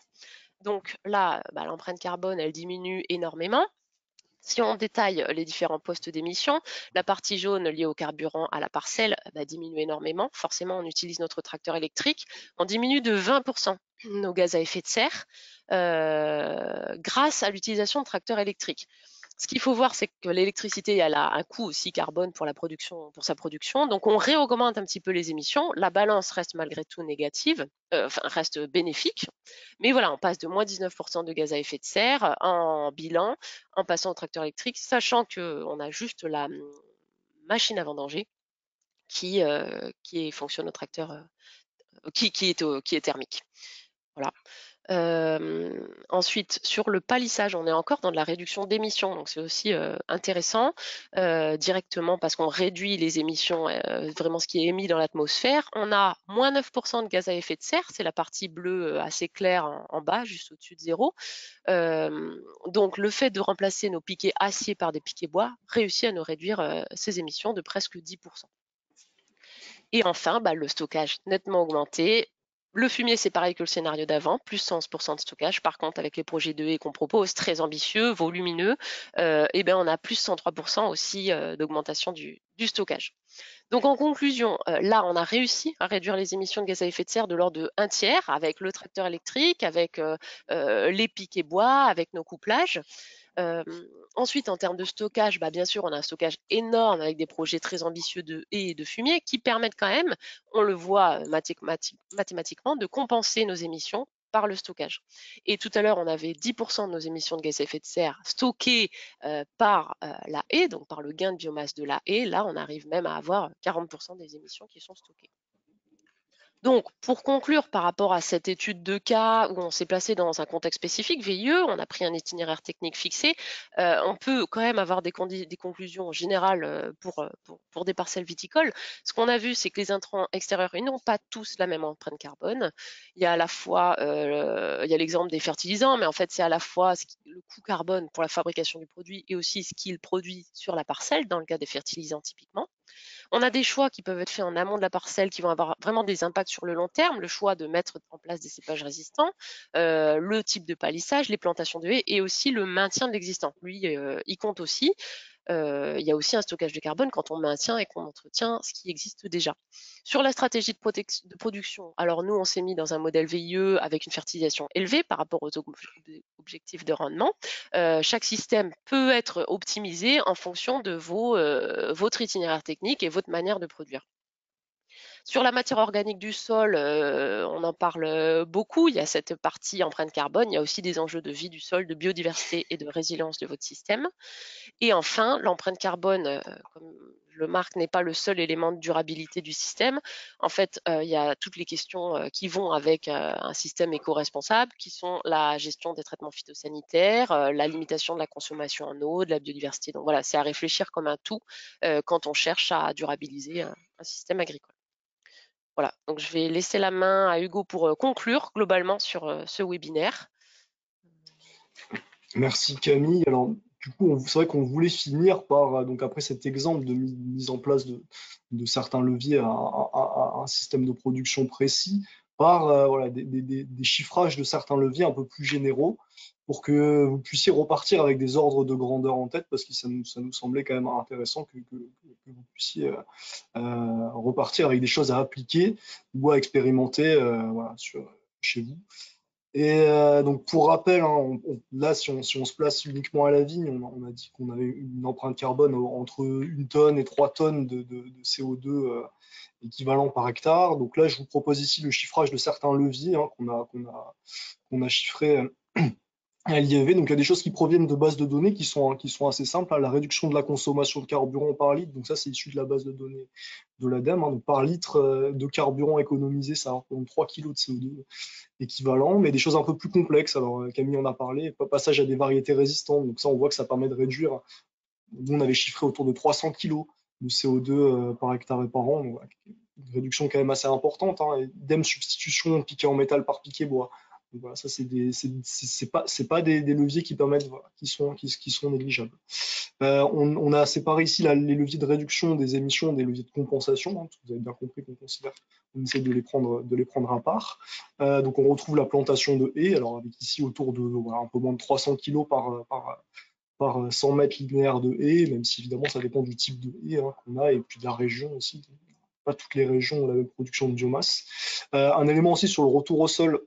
Donc là, l'empreinte carbone, elle diminue énormément. Si on détaille les différents postes d'émission, la partie jaune liée au carburant à la parcelle diminue énormément. Forcément, on utilise notre tracteur électrique. On diminue de 20% nos gaz à effet de serre grâce à l'utilisation de tracteurs électriques. Ce qu'il faut voir, c'est que l'électricité, elle a un coût aussi carbone pour sa production. Donc, on réaugmente un petit peu les émissions. La balance reste malgré tout négative, reste bénéfique. Mais voilà, on passe de moins 19% de gaz à effet de serre en bilan, en passant au tracteur électrique, sachant qu'on a juste la machine à vendanger qui fonctionne au tracteur, qui est thermique. Voilà. Ensuite, sur le palissage, on est encore dans de la réduction d'émissions, donc c'est aussi intéressant directement parce qu'on réduit les émissions, vraiment ce qui est émis dans l'atmosphère. On a moins 9% de gaz à effet de serre, c'est la partie bleue assez claire en bas, juste au-dessus de zéro. Donc le fait de remplacer nos piquets acier par des piquets bois réussit à nous réduire ces émissions de presque 10%. Et enfin, le stockage nettement augmenté. Le fumier, c'est pareil que le scénario d'avant, plus 11% de stockage. Par contre, avec les projets de haies qu'on propose, très ambitieux, volumineux, on a plus 103% aussi d'augmentation du stockage. Donc en conclusion, là, on a réussi à réduire les émissions de gaz à effet de serre de l'ordre de 1/3 avec le tracteur électrique, avec les piquets bois, avec nos couplages. Ensuite, en termes de stockage, bien sûr, on a un stockage énorme avec des projets très ambitieux de haies et de fumier qui permettent quand même, on le voit mathématiquement, de compenser nos émissions par le stockage. Et tout à l'heure, on avait 10% de nos émissions de gaz à effet de serre stockées par la haie, donc par le gain de biomasse de la haie. Là, on arrive même à avoir 40% des émissions qui sont stockées. Donc, pour conclure par rapport à cette étude de cas où on s'est placé dans un contexte spécifique, VIE, on a pris un itinéraire technique fixé, on peut quand même avoir des conclusions générales pour des parcelles viticoles. Ce qu'on a vu, c'est que les intrants extérieurs, ils n'ont pas tous la même empreinte carbone. Il y a à la fois, il y a l'exemple des fertilisants, mais en fait, c'est à la fois le coût carbone pour la fabrication du produit et aussi ce qu'il produit sur la parcelle, dans le cas des fertilisants typiquement. On a des choix qui peuvent être faits en amont de la parcelle qui vont avoir vraiment des impacts sur le long terme, le choix de mettre en place des cépages résistants, le type de palissage, les plantations de haies et aussi le maintien de l'existant. Lui, il compte aussi. Il y a aussi un stockage de carbone quand on maintient et qu'on entretient ce qui existe déjà. Sur la stratégie de production, alors nous, on s'est mis dans un modèle VIE avec une fertilisation élevée par rapport aux objectifs de rendement. Chaque système peut être optimisé en fonction de votre itinéraire technique et votre manière de produire. Sur la matière organique du sol, on en parle beaucoup. Il y a cette partie empreinte carbone. Il y a aussi des enjeux de vie du sol, de biodiversité et de résilience de votre système. Et enfin, l'empreinte carbone, comme je le marque, n'est pas le seul élément de durabilité du système. En fait, il y a toutes les questions qui vont avec un système éco-responsable, qui sont la gestion des traitements phytosanitaires, la limitation de la consommation en eau, de la biodiversité. Donc voilà, c'est à réfléchir comme un tout quand on cherche à durabiliser un système agricole. Voilà, donc je vais laisser la main à Hugo pour conclure globalement sur ce webinaire. Merci Camille. Alors, du coup, c'est vrai qu'on voulait finir par, donc après cet exemple de mise en place de certains leviers à un système de production précis, par voilà, des chiffrages de certains leviers un peu plus généraux pour que vous puissiez repartir avec des ordres de grandeur en tête, parce que ça nous semblait quand même intéressant que vous puissiez repartir avec des choses à appliquer ou à expérimenter voilà, chez vous. Et donc pour rappel, hein, là si on se place uniquement à la vigne, on a dit qu'on avait une empreinte carbone entre 1 tonne et 3 tonnes de CO2 équivalent par hectare. Donc là je vous propose ici le chiffrage de certains leviers hein, qu'on a chiffrés à l'IAV. Donc il y a des choses qui proviennent de bases de données qui sont assez simples, hein. La réduction de la consommation de carburant par litre, donc ça c'est issu de la base de données de l'ADEME, hein. Donc par litre de carburant économisé, ça représente 3 kg de CO2 équivalent, mais des choses un peu plus complexes. Alors Camille en a parlé, passage à des variétés résistantes, donc ça on voit que ça permet de réduire. Nous on avait chiffré autour de 300 kg de CO2 par hectare et par an, donc, une réduction quand même assez importante, hein. Idem substitution piqué en métal par piqué bois. Donc, voilà, ça c'est pas des leviers qui permettent, voilà, qui sont négligeables. On a séparé ici les leviers de réduction des émissions des leviers de compensation, hein, parce que vous avez bien compris qu'on considère qu'on essaie de les prendre à part. Donc on retrouve la plantation de haies, alors avec ici autour de voilà, un peu moins de 300 kg par 100 mètres linéaires de haies, même si évidemment ça dépend du type de haie hein, qu'on a et puis de la région aussi. Pas toutes les régions ont la même production de biomasse. Un élément aussi sur le retour au sol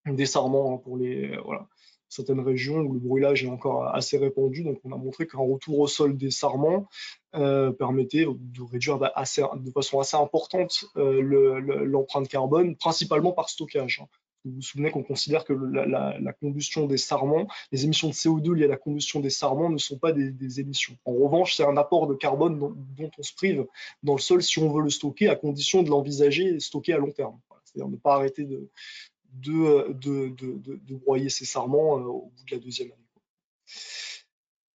des sarments hein, pour les voilà, certaines régions où le brûlage est encore assez répandu. Donc on a montré qu'un retour au sol des sarments permettait de réduire de façon assez importante l'empreinte carbone, principalement par stockage, hein. Vous vous souvenez qu'on considère que la combustion des sarments, les émissions de CO2 liées à la combustion des sarments ne sont pas des émissions. En revanche, c'est un apport de carbone dont on se prive dans le sol si on veut le stocker, à condition de l'envisager et stocker à long terme. Voilà, c'est-à-dire ne pas arrêter de broyer ses sarments au bout de la deuxième année.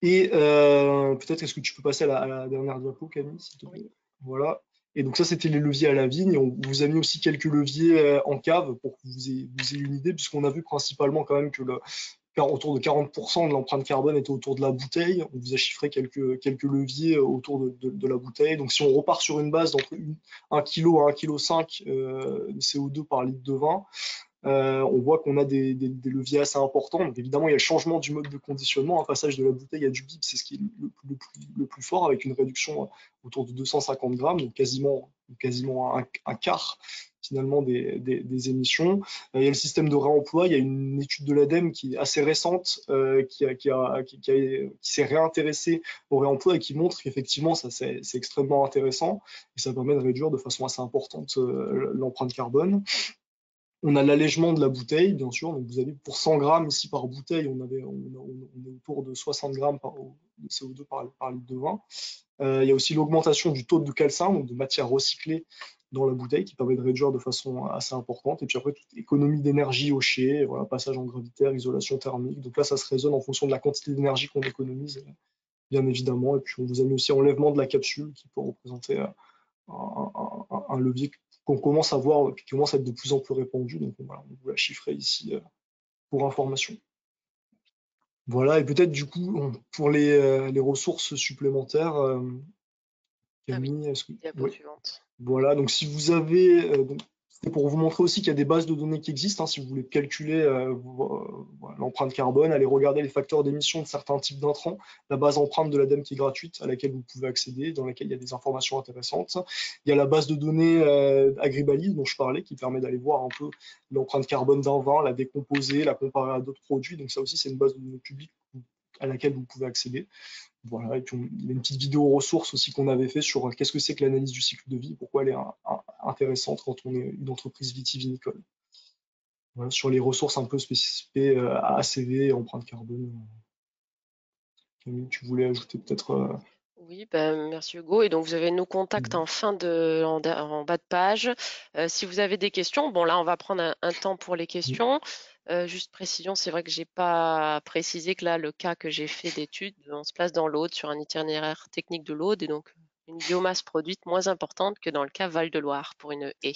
Et peut-être est-ce que tu peux passer à la dernière diapo, Camille, s'il te Oui. plaît. Voilà. Et donc ça, c'était les leviers à la vigne. On vous a mis aussi quelques leviers en cave pour que vous ayez une idée, puisqu'on a vu principalement quand même que autour de 40% de l'empreinte carbone était autour de la bouteille. On vous a chiffré quelques leviers autour de la bouteille. Donc si on repart sur une base d'entre 1 kg à 1,5 kg de CO2 par litre de vin, on voit qu'on a des leviers assez importants. Donc évidemment, il y a le changement du mode de conditionnement, un passage de la bouteille à du bip, c'est ce qui est le plus fort, avec une réduction autour de 250 grammes, donc quasiment un quart finalement des émissions. Il y a le système de réemploi, il y a une étude de l'ADEME qui est assez récente, qui s'est réintéressée au réemploi et qui montre qu'effectivement, ça c'est extrêmement intéressant et ça permet de réduire de façon assez importante l'empreinte carbone. On a l'allègement de la bouteille, bien sûr. Donc vous avez pour 100 grammes ici par bouteille, on est autour de 60 grammes de CO2 par litre de vin. Il y a aussi l'augmentation du taux de calcin, donc de matière recyclée dans la bouteille, qui permet de réduire de façon assez importante. Et puis après, toute économie d'énergie au chai, voilà, passage en gravitaire, isolation thermique. Donc là, ça se raisonne en fonction de la quantité d'énergie qu'on économise, bien évidemment. Et puis on vous a mis aussi enlèvement de la capsule, qui peut représenter un levier qu'on commence à voir, qui commence à être de plus en plus répandu. Donc voilà, on vous l'a chiffré ici pour information. Voilà, et peut-être du coup, pour les ressources supplémentaires, Ah oui, Camille, est-ce que... diapo Oui, suivante. voilà, donc si vous avez, c'est pour vous montrer aussi qu'il y a des bases de données qui existent, hein, si vous voulez calculer voilà, l'empreinte carbone, allez regarder les facteurs d'émission de certains types d'intrants, la base empreinte de l'ADEME qui est gratuite, à laquelle vous pouvez accéder, dans laquelle il y a des informations intéressantes. Il y a la base de données Agribalis dont je parlais, qui permet d'aller voir un peu l'empreinte carbone d'un vin, la décomposer, la comparer à d'autres produits, donc ça aussi c'est une base de données publique à laquelle vous pouvez accéder. Voilà, et puis il y a une petite vidéo ressources aussi qu'on avait fait sur qu'est-ce que c'est que l'analyse du cycle de vie, pourquoi elle est intéressante quand on est une entreprise vitivinicole. Voilà, sur les ressources un peu spécifiées ACV, empreinte carbone. Camille, tu voulais ajouter peut-être Oui, ben, merci Hugo. Et donc, vous avez nos contacts une- en bas de page. Si vous avez des questions, bon, là, on va prendre un temps pour les questions. Juste précision, c'est vrai que j'ai pas précisé que là, le cas que j'ai fait d'étude, on se place dans l'Aude, sur un itinéraire technique de l'Aude, et donc une biomasse produite moins importante que dans le cas Val-de-Loire pour une haie.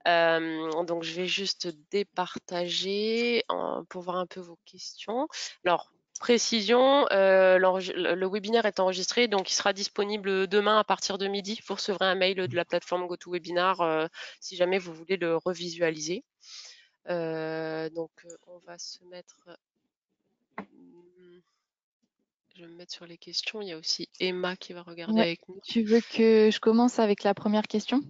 Donc, je vais juste départager pour voir un peu vos questions. Alors, précision, le webinaire est enregistré, donc il sera disponible demain à partir de midi. Vous recevrez un mail de la plateforme GoToWebinar si jamais vous voulez le revisualiser. On va se mettre... Je vais me mettre sur les questions. Il y a aussi Emma qui va regarder Ouais. avec nous. Tu veux que je commence avec la première question?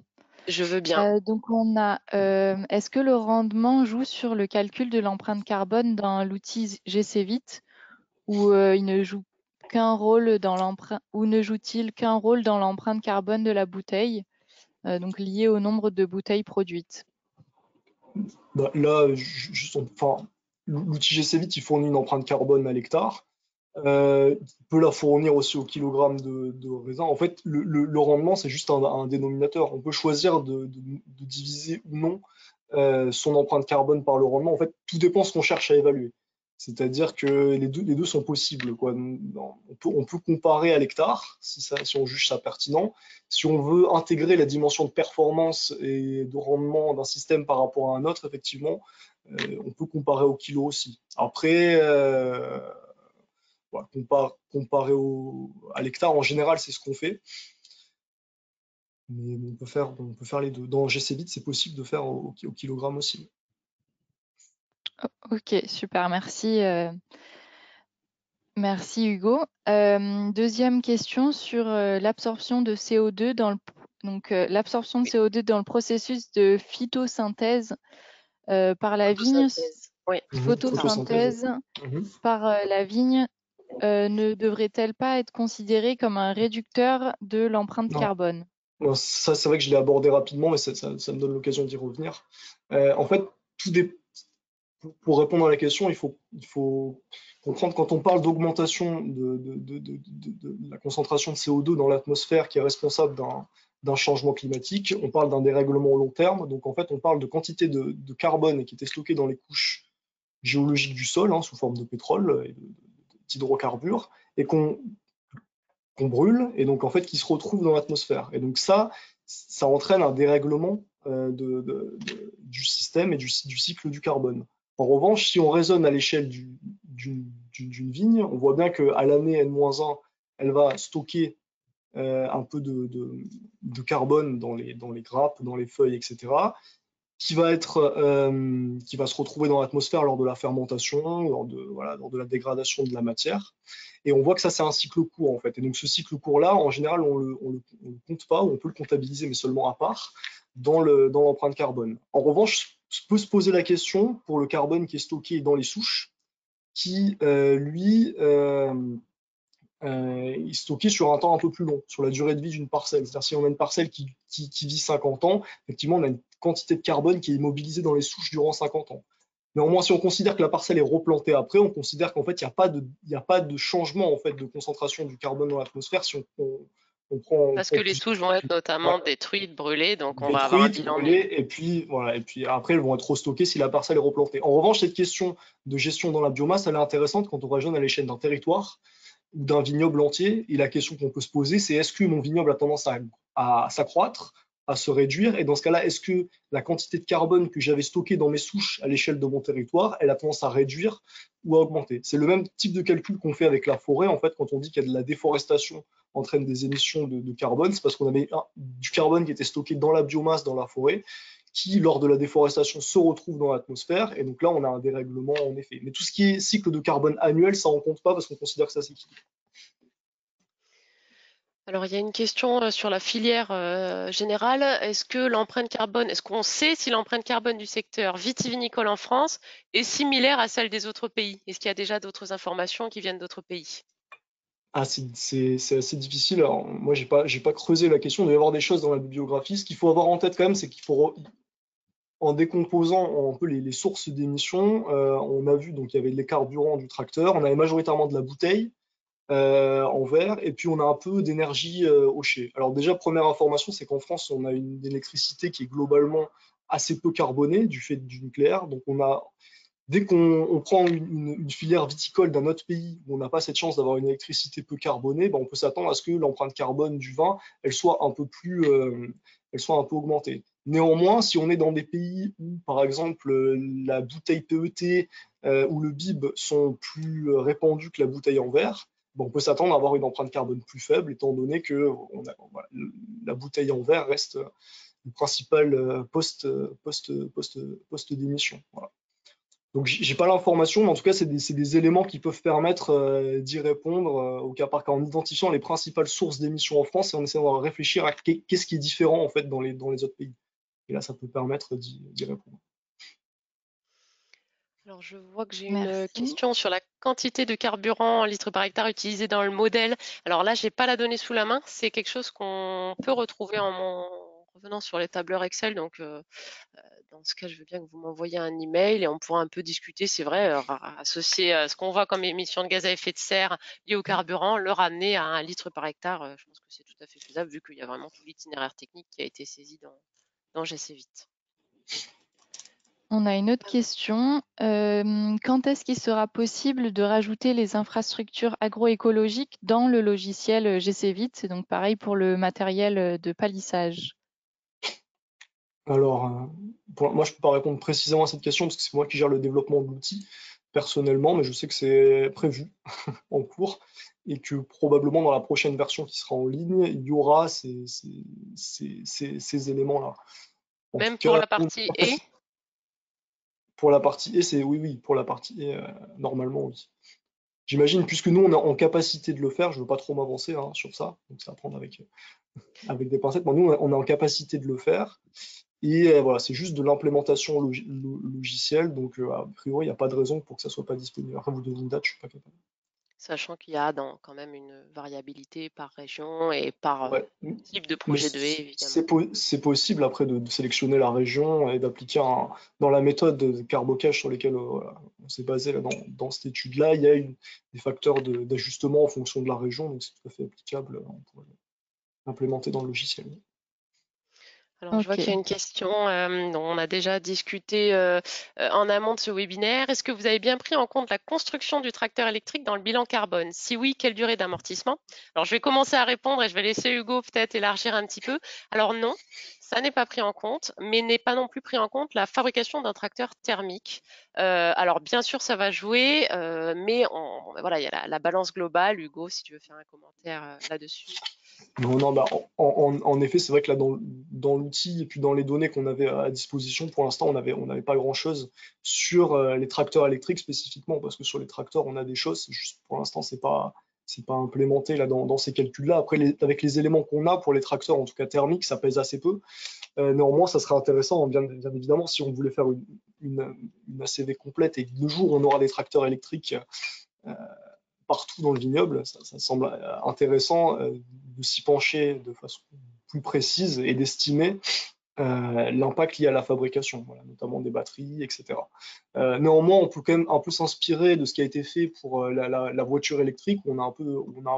Je veux bien. Donc on a, est-ce que le rendement joue sur le calcul de l'empreinte carbone dans l'outil GCVit ou il ne joue qu'un rôle dans l'empreinte ou ne joue-t-il qu'un rôle dans l'empreinte carbone de la bouteille, donc lié au nombre de bouteilles produites? Bah, là, enfin, l'outil GCVit, il fournit une empreinte carbone à l'hectare. Il peut la fournir aussi au kilogramme de raisin. En fait, le rendement, c'est juste un dénominateur. On peut choisir de diviser ou non son empreinte carbone par le rendement. En fait, tout dépend de ce qu'on cherche à évaluer. C'est-à-dire que les deux sont possibles, quoi. On peut comparer à l'hectare, si on juge ça pertinent. Si on veut intégrer la dimension de performance et de rendement d'un système par rapport à un autre, effectivement, on peut comparer au kilo aussi. Après, voilà, comparé à l'hectare, en général, c'est ce qu'on fait. Mais on peut faire les deux. Dans GCBit, c'est possible de faire au kilogramme aussi. Ok, super, merci. Merci Hugo. Deuxième question sur l'absorption de CO2 l'absorption de CO2 dans le processus de photosynthèse par la vigne, Photosynthèse. Oui. photosynthèse par la vigne ne devrait-elle pas être considérée comme un réducteur de l'empreinte Non. carbone? Bon, ça, c'est vrai que je l'ai abordé rapidement, mais ça me donne l'occasion d'y revenir. En fait, pour répondre à la question, il faut comprendre quand on parle d'augmentation de la concentration de CO2 dans l'atmosphère qui est responsable d'un changement climatique, on parle d'un dérèglement au long terme. Donc en fait, on parle de quantité de carbone qui était stockée dans les couches géologiques du sol, hein, sous forme de pétrole et d'hydrocarbures, et qu'on brûle, et donc en fait qui se retrouve dans l'atmosphère. Et donc ça entraîne un dérèglement du système et du cycle du carbone. En revanche, si on raisonne à l'échelle d'une vigne, on voit bien qu'à l'année N-1, elle va stocker un peu de carbone dans les grappes, dans les feuilles, etc., qui va se retrouver dans l'atmosphère lors de la fermentation, lors de la dégradation de la matière. Et on voit que ça, c'est un cycle court, en fait. Et donc, ce cycle court-là, en général, on le compte pas, ou on peut le comptabiliser, mais seulement à part, dans l'empreinte carbone. En revanche, peut se poser la question pour le carbone qui est stocké dans les souches, qui, lui, est stocké sur un temps un peu plus long, sur la durée de vie d'une parcelle. C'est-à-dire si on a une parcelle qui vit 50 ans, effectivement, on a une quantité de carbone qui est immobilisée dans les souches durant 50 ans. Néanmoins, si on considère que la parcelle est replantée après, on considère qu'en fait, il n'y a pas de changement en fait, de concentration du carbone dans l'atmosphère si on prend Parce que les souches vont être notamment détruites, brûlées, donc on va avoir un bilan nul. et puis après elles vont être restockées si la parcelle est replantée. En revanche, cette question de gestion dans la biomasse, elle est intéressante quand on raisonne à l'échelle d'un territoire ou d'un vignoble entier. Et la question qu'on peut se poser, c'est est-ce que mon vignoble a tendance à s'accroître, à se réduire? Et dans ce cas-là, est-ce que la quantité de carbone que j'avais stockée dans mes souches à l'échelle de mon territoire, elle a tendance à réduire ou à augmenter? C'est le même type de calcul qu'on fait avec la forêt. En fait, quand on dit qu'il y a de la déforestation entraîne des émissions de carbone, c'est parce qu'on avait du carbone qui était stocké dans la biomasse dans la forêt, qui, lors de la déforestation, se retrouve dans l'atmosphère. Et donc là, on a un dérèglement en effet. Mais tout ce qui est cycle de carbone annuel, ça en compte pas parce qu'on considère que ça s'équilibre. Alors, il y a une question sur la filière générale. Est-ce qu'on sait si l'empreinte carbone du secteur vitivinicole en France est similaire à celle des autres pays? Est-ce qu'il y a déjà d'autres informations qui viennent d'autres pays? Ah, c'est assez difficile. Alors, moi, j'ai pas creusé la question. Il doit y avoir des choses dans la bibliographie. Ce qu'il faut avoir en tête quand même, c'est qu'il faut, en décomposant un peu les sources d'émissions, on a vu donc il y avait les carburants du tracteur, on avait majoritairement de la bouteille en verre, et puis on a un peu d'énergie au chai. Alors déjà, première information, c'est qu'en France, on a une électricité qui est globalement assez peu carbonée du fait du nucléaire. Donc dès qu'on prend une filière viticole d'un autre pays où on n'a pas cette chance d'avoir une électricité peu carbonée, ben on peut s'attendre à ce que l'empreinte carbone du vin, elle soit un peu augmentée. Néanmoins, si on est dans des pays où, par exemple, la bouteille PET où le bib sont plus répandus que la bouteille en verre, on peut s'attendre à avoir une empreinte carbone plus faible, étant donné que voilà, la bouteille en verre reste le principal poste d'émission. Voilà. Donc j'ai pas l'information, mais en tout cas c'est des éléments qui peuvent permettre d'y répondre au cas par cas en identifiant les principales sources d'émissions en France et en essayant de réfléchir à qu'est-ce qui est différent en fait dans les autres pays. Et là ça peut permettre d'y répondre. Alors, je vois que j'ai une Merci. question sur la quantité de carburant en litres par hectare utilisé dans le modèle. Alors là, j'ai pas la donnée sous la main. C'est quelque chose qu'on peut retrouver en revenant sur les tableurs Excel. Donc, dans ce cas, je veux bien que vous m'envoyiez un email et on pourra un peu discuter. C'est vrai, associer ce qu'on voit comme émissions de gaz à effet de serre liées au carburant, le ramener à 1 litre par hectare. Je pense que c'est tout à fait faisable vu qu'il y a vraiment tout l'itinéraire technique qui a été saisi dans GC8. On a une autre question. Quand est-ce qu'il sera possible de rajouter les infrastructures agroécologiques dans le logiciel GCVIT? C'est donc pareil pour le matériel de palissage. Alors, moi je peux pas répondre précisément à cette question parce que c'est moi qui gère le développement de l'outil personnellement, mais je sais que c'est prévu en cours et que probablement dans la prochaine version qui sera en ligne, il y aura ces éléments-là. En tout Même pour cas, la partie E. pour la partie E, oui, pour la partie E, normalement, oui. J'imagine, puisque nous, on est en capacité de le faire, je ne veux pas trop m'avancer sur ça, donc ça va prendre avec des pincettes. Mais nous, on est en capacité de le faire. Et voilà, c'est juste de l'implémentation logicielle, donc a priori, il n'y a pas de raison pour que ça soit pas disponible. Après, vous donnez une date, je ne suis pas capable. Sachant qu'il y a quand même une variabilité par région et par Ouais. type de Mais projet de haie, évidemment. c'est possible après de sélectionner la région et d'appliquer dans la méthode de carbocage sur lesquelles voilà, on s'est basé là, dans cette étude-là, il y a des facteurs d'ajustement en fonction de la région, donc c'est tout à fait applicable, on pourrait l'implémenter dans le logiciel. Alors, je vois qu'il y a Ok. une question dont on a déjà discuté en amont de ce webinaire. Est-ce que vous avez bien pris en compte la construction du tracteur électrique dans le bilan carbone? Si oui, quelle durée d'amortissement? Alors, je vais commencer à répondre et je vais laisser Hugo peut-être élargir un petit peu. Alors non, ça n'est pas pris en compte, mais n'est pas non plus pris en compte la fabrication d'un tracteur thermique. Alors, bien sûr, ça va jouer, mais voilà, il y a la balance globale. Hugo, si tu veux faire un commentaire là-dessus. Non, non, bah, en effet, c'est vrai que là, dans l'outil et puis dans les données qu'on avait à disposition, pour l'instant, on n'avait pas grand-chose sur les tracteurs électriques spécifiquement, parce que sur les tracteurs, on a des choses, juste pour l'instant, c'est pas implémenté là, dans ces calculs-là. Après, avec les éléments qu'on a pour les tracteurs, en tout cas thermiques, ça pèse assez peu. Néanmoins, ça serait intéressant, bien évidemment, si on voulait faire une ACV complète et que le jour où on aura des tracteurs électriques euh, partout dans le vignoble, ça semble intéressant de s'y pencher de façon plus précise et d'estimer l'impact lié à la fabrication, voilà, notamment des batteries, etc. Néanmoins, on peut quand même un peu s'inspirer de ce qui a été fait pour la voiture électrique. On a un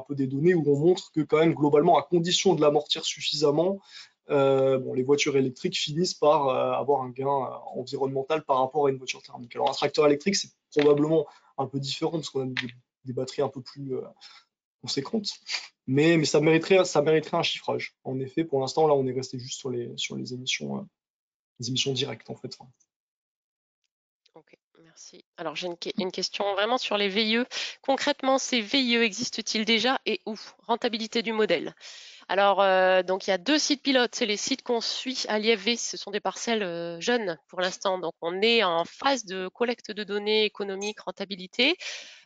peu des données où on montre que quand même globalement, à condition de l'amortir suffisamment, les voitures électriques finissent par avoir un gain environnemental par rapport à une voiture thermique. Alors un tracteur électrique, c'est probablement un peu différent parce qu'on a des batteries un peu plus conséquentes, mais ça mériterait un chiffrage. En effet, pour l'instant, là, on est resté juste sur les émissions directes, en fait. Ok, merci. Alors j'ai une question vraiment sur les VIE. Concrètement, ces VIE existent-ils déjà et où? Rentabilité du modèle. Alors, donc il y a 2 sites pilotes, c'est les sites qu'on suit à l'IFV, ce sont des parcelles jeunes pour l'instant. Donc on est en phase de collecte de données économiques, rentabilité,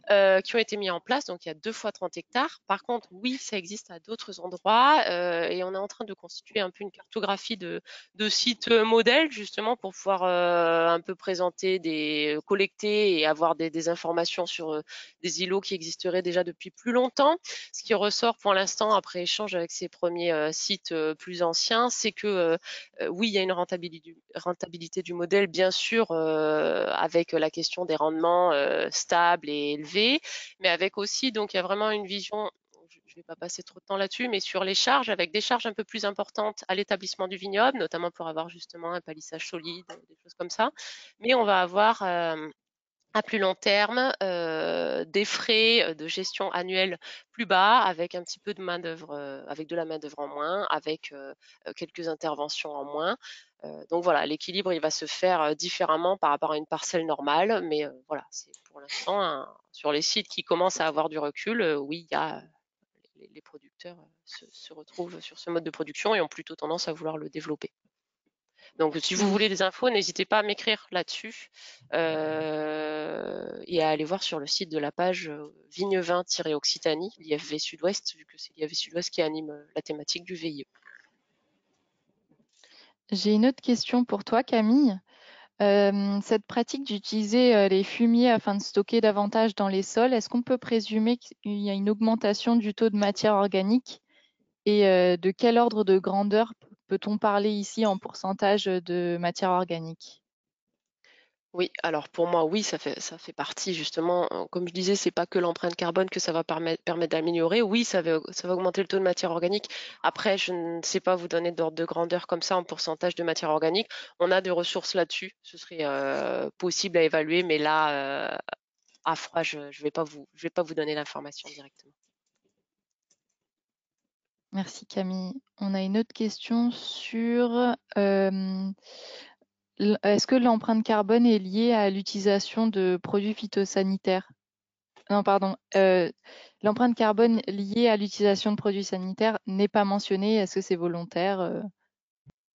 qui ont été mis en place. Donc il y a 2 fois 30 hectares. Par contre, oui, ça existe à d'autres endroits et on est en train de constituer un peu une cartographie de sites modèles justement pour pouvoir un peu présenter collecter et avoir des informations sur des îlots qui existeraient déjà depuis plus longtemps. Ce qui ressort pour l'instant après échange avec ces premiers sites plus anciens, c'est que oui, il y a une rentabilité du modèle, bien sûr, avec la question des rendements stables et élevés, mais avec aussi, donc il y a vraiment une vision, je ne vais pas passer trop de temps là-dessus, mais sur les charges, avec des charges un peu plus importantes à l'établissement du vignoble, notamment pour avoir justement un palissage solide, des choses comme ça. Mais on va avoir à plus long terme, des frais de gestion annuels plus bas, avec un petit peu de main-d'œuvre, avec de la main-d'œuvre en moins, avec quelques interventions en moins. Donc voilà, l'équilibre il va se faire différemment par rapport à une parcelle normale, mais voilà, c'est pour l'instant sur les sites qui commencent à avoir du recul, oui, il y a les producteurs se retrouvent sur ce mode de production et ont plutôt tendance à vouloir le développer. Donc, si vous voulez des infos, n'hésitez pas à m'écrire là-dessus et à aller voir sur le site de la page Vigne20-Occitanie, l'IFV Sud-Ouest, vu que c'est l'IFV Sud-Ouest qui anime la thématique du VIE. J'ai une autre question pour toi, Camille. Cette pratique d'utiliser les fumiers afin de stocker davantage dans les sols, est-ce qu'on peut présumer qu'il y a une augmentation du taux de matière organique? Et de quel ordre de grandeur peut-on parler ici en pourcentage de matière organique? Oui, alors pour moi, oui, ça fait partie justement, comme je disais, c'est pas que l'empreinte carbone que ça va permettre d'améliorer. Oui, ça va augmenter le taux de matière organique. Après, je ne sais pas vous donner d'ordre de grandeur comme ça en pourcentage de matière organique. On a des ressources là-dessus. Ce serait possible à évaluer, mais là, à froid, je vais pas vous donner l'information directement. Merci Camille. On a une autre question sur est-ce que l'empreinte carbone est liée à l'utilisation de produits phytosanitaires? Non, pardon. L'empreinte carbone liée à l'utilisation de produits sanitaires n'est pas mentionnée. Est-ce que c'est volontaire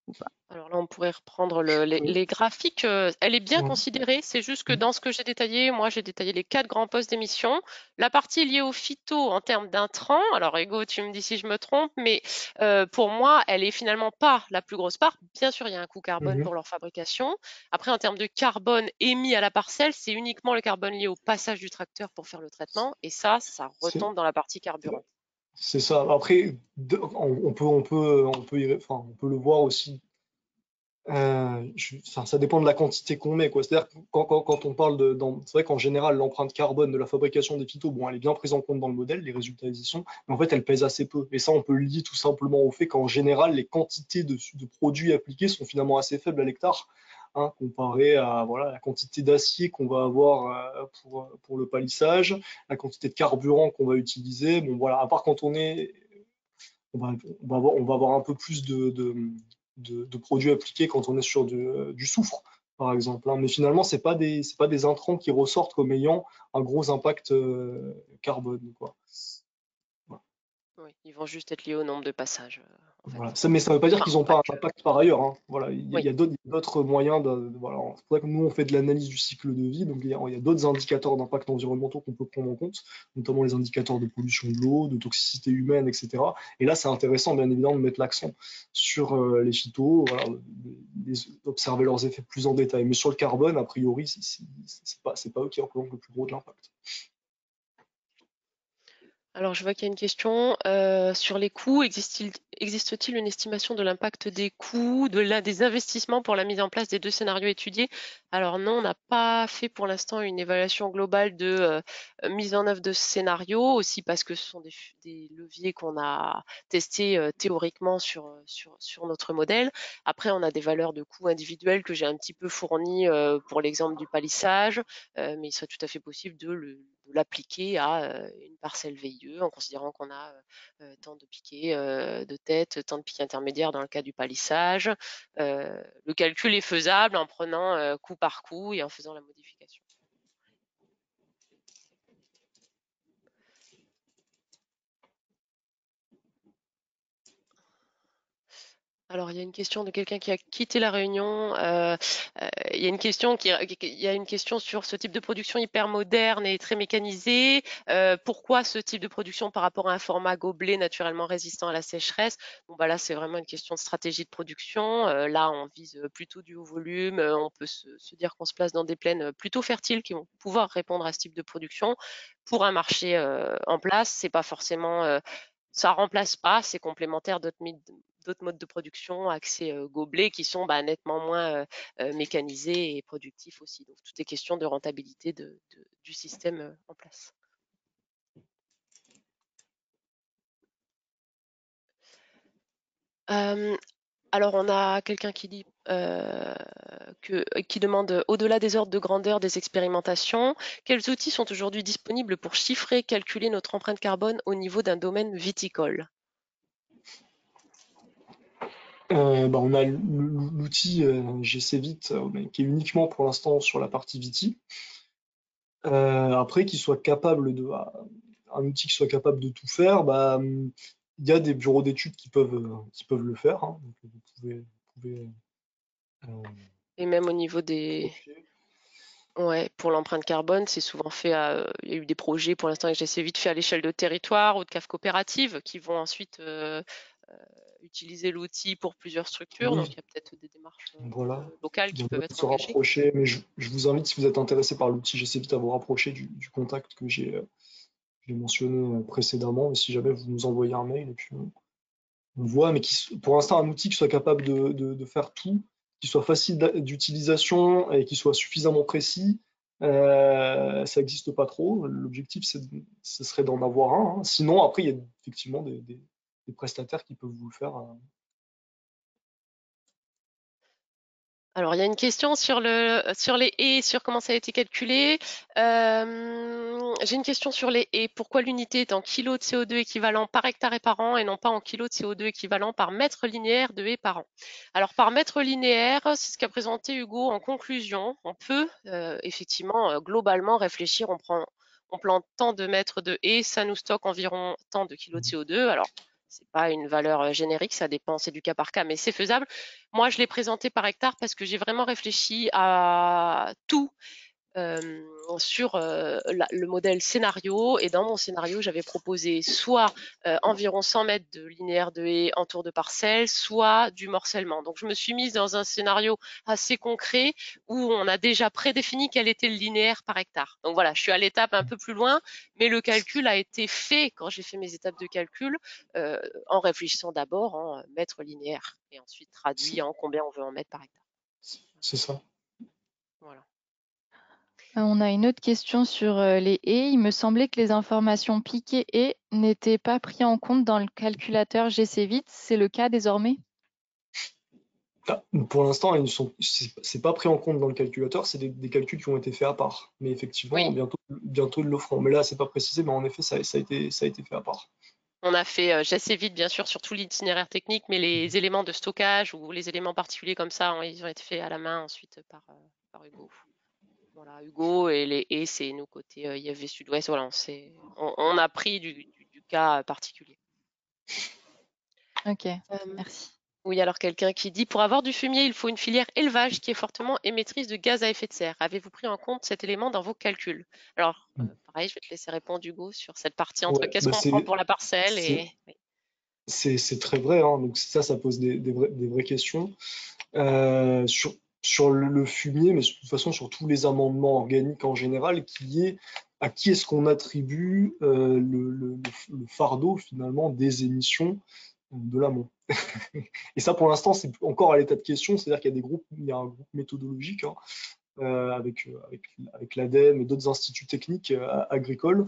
ou pas? Alors là, on pourrait reprendre les graphiques. Elle est bien Ouais. considérée. C'est juste que dans ce que j'ai détaillé, moi, j'ai détaillé les 4 grands postes d'émission. La partie liée au phyto en termes d'intrants, alors Ego, tu me dis si je me trompe, mais pour moi, elle est finalement pas la plus grosse part. Bien sûr, il y a un coût carbone Mhm. pour leur fabrication. Après, en termes de carbone émis à la parcelle, c'est uniquement le carbone lié au passage du tracteur pour faire le traitement. Et ça C'est retombe dans la partie carburant. c'est ça. Après, on peut le voir aussi. Ça dépend de la quantité qu'on met, quoi. C'est-à-dire que quand on parle c'est vrai qu'en général, l'empreinte carbone de la fabrication des phytos, bon, elle est bien prise en compte dans le modèle, les résultats y sont, mais en fait, elle pèse assez peu. Et ça, on peut le lier tout simplement au fait qu'en général, les quantités de produits appliqués sont finalement assez faibles à l'hectare, hein, comparé à voilà, la quantité d'acier qu'on va avoir pour le palissage, la quantité de carburant qu'on va utiliser. Bon, voilà, à part quand on va avoir un peu plus de produits appliqués quand on est sur du soufre, par exemple, hein. Mais finalement, c'est pas des intrants qui ressortent comme ayant un gros impact carbone, quoi. Voilà. Oui, ils vont juste être liés au nombre de passages, en fait. Voilà. Mais ça ne veut pas dire Enfin, qu'ils n'ont pas pas un que. impact par ailleurs, hein. Voilà. Il Oui. y a d'autres moyens. Voilà. C'est pour ça que nous, on fait de l'analyse du cycle de vie. Donc, il y a d'autres indicateurs d'impact environnementaux qu'on peut prendre en compte, notamment les indicateurs de pollution de l'eau, de toxicité humaine, etc. Et là, c'est intéressant, bien évidemment, de mettre l'accent sur les phytos, voilà, d'observer leurs effets plus en détail. Mais sur le carbone, a priori, c'est pas eux qui représentent le plus gros de l'impact. Alors, je vois qu'il y a une question sur les coûts. Existe-t-il une estimation de l'impact des coûts, des investissements pour la mise en place des 2 scénarios étudiés? Alors non, on n'a pas fait pour l'instant une évaluation globale de mise en œuvre de ce scénario, aussi parce que ce sont des leviers qu'on a testés théoriquement sur notre modèle. Après, on a des valeurs de coûts individuels que j'ai un petit peu fournies pour l'exemple du palissage, mais il serait tout à fait possible de l'appliquer à une parcelle VIE en considérant qu'on a tant de piquets de tête, tant de piquets intermédiaires dans le cas du palissage. Le calcul est faisable en prenant coup par coup et en faisant la modification. Alors, il y a une question de quelqu'un qui a quitté la réunion. Il y a une question il y a une question sur ce type de production hyper moderne et très mécanisée. Pourquoi ce type de production par rapport à un format gobelet naturellement résistant à la sécheresse? Bon, bah là, c'est vraiment une question de stratégie de production. Là, on vise plutôt du haut volume. On peut se dire qu'on se place dans des plaines plutôt fertiles qui vont pouvoir répondre à ce type de production. Pour un marché en place, c'est pas forcément ça remplace pas, c'est complémentaire d'autres modes de production axés gobelets qui sont nettement moins mécanisés et productifs aussi. Donc tout est question de rentabilité du système en place. Euh, alors on a quelqu'un qui dit qui demande au-delà des ordres de grandeur des expérimentations, quels outils sont aujourd'hui disponibles pour chiffrer, calculer notre empreinte carbone au niveau d'un domaine viticole? On a l'outil GCVit qui est uniquement pour l'instant sur la partie Viti. Après, un outil qui soit capable de tout faire, il y a des bureaux d'études qui peuvent le faire, hein. Donc vous pouvez Et même au niveau des... copier. Ouais, pour l'empreinte carbone, c'est souvent fait il y a eu des projets pour l'instant que j'essaie vite fait à l'échelle de territoire ou de caves coopératives qui vont ensuite utiliser l'outil pour plusieurs structures. Donc Oui, il y a peut-être des démarches voilà. locales Il y qui en a peuvent qui être se engagées. rapprocher, mais je vous invite, si vous êtes intéressé par l'outil GCVit, à vous rapprocher du contact que j'ai mentionné précédemment. Et si jamais vous nous envoyez un mail, et puis on voit, mais pour l'instant, un outil qui soit capable de faire tout, qui soit facile d'utilisation et qui soit suffisamment précis, ça n'existe pas trop. L'objectif, ce serait d'en avoir un, hein. Sinon, après, il y a effectivement des prestataires qui peuvent vous le faire. Alors, il y a une question sur les haies, sur comment ça a été calculé. J'ai une question sur les haies. Pourquoi l'unité est en kilos de CO2 équivalent par hectare et par an et non pas en kilos de CO2 équivalent par mètre linéaire de haies par an? Alors, par mètre linéaire, c'est ce qu'a présenté Hugo en conclusion. On peut effectivement globalement réfléchir. On plante tant de mètres de haies, ça nous stocke environ tant de kilos de CO2. Alors, c'est pas une valeur générique, ça dépend, c'est du cas par cas, mais c'est faisable. Moi, je l'ai présenté par hectare parce que j'ai vraiment réfléchi à tout sur le modèle scénario. Et dans mon scénario, j'avais proposé soit environ 100 mètres de linéaire de haies en tour de parcelle, soit du morcellement. Donc, je me suis mise dans un scénario assez concret où on a déjà prédéfini quel était le linéaire par hectare. Donc voilà, je suis à l'étape un peu plus loin, mais le calcul a été fait quand j'ai fait mes étapes de calcul en réfléchissant d'abord en mètres linéaires et ensuite traduit en combien on veut en mettre par hectare. C'est ça. Voilà. On a une autre question sur les haies. Il me semblait que les informations piquées haies n'étaient pas prises en compte dans le calculateur GCVit. C'est le cas désormais? Pour l'instant, c'est pas pris en compte dans le calculateur, c'est des calculs qui ont été faits à part. Mais effectivement, Oui, bientôt ils le feront. Mais là, c'est pas précisé, mais en effet, ça a été fait à part. on a fait, j'essaie vite bien sûr sur tout l'itinéraire technique, mais les éléments de stockage ou les éléments particuliers comme ça, ils ont été faits à la main ensuite par Hugo. Voilà, Hugo et les et c'est nous côté IFV Sud-Ouest. Voilà, on a pris du cas particulier. Ok, Euh, merci. oui, alors quelqu'un qui dit pour avoir du fumier, il faut une filière élevage qui est fortement émettrice de gaz à effet de serre. Avez-vous pris en compte cet élément dans vos calculs? Alors, pareil, je vais te laisser répondre, Hugo, sur cette partie entre Ouais, qu'est-ce qu'on prend pour la parcelle c'est, et. Oui. c'est très vrai, hein. Donc ça pose des vraies questions. Sur le fumier, mais de toute façon sur tous les amendements organiques en général, à qui est-ce qu'on attribue le fardeau finalement des émissions de l'amont. Et ça, pour l'instant, c'est encore à l'état de question, c'est-à-dire il y a un groupe méthodologique, hein, avec l'ADEME et d'autres instituts techniques agricoles.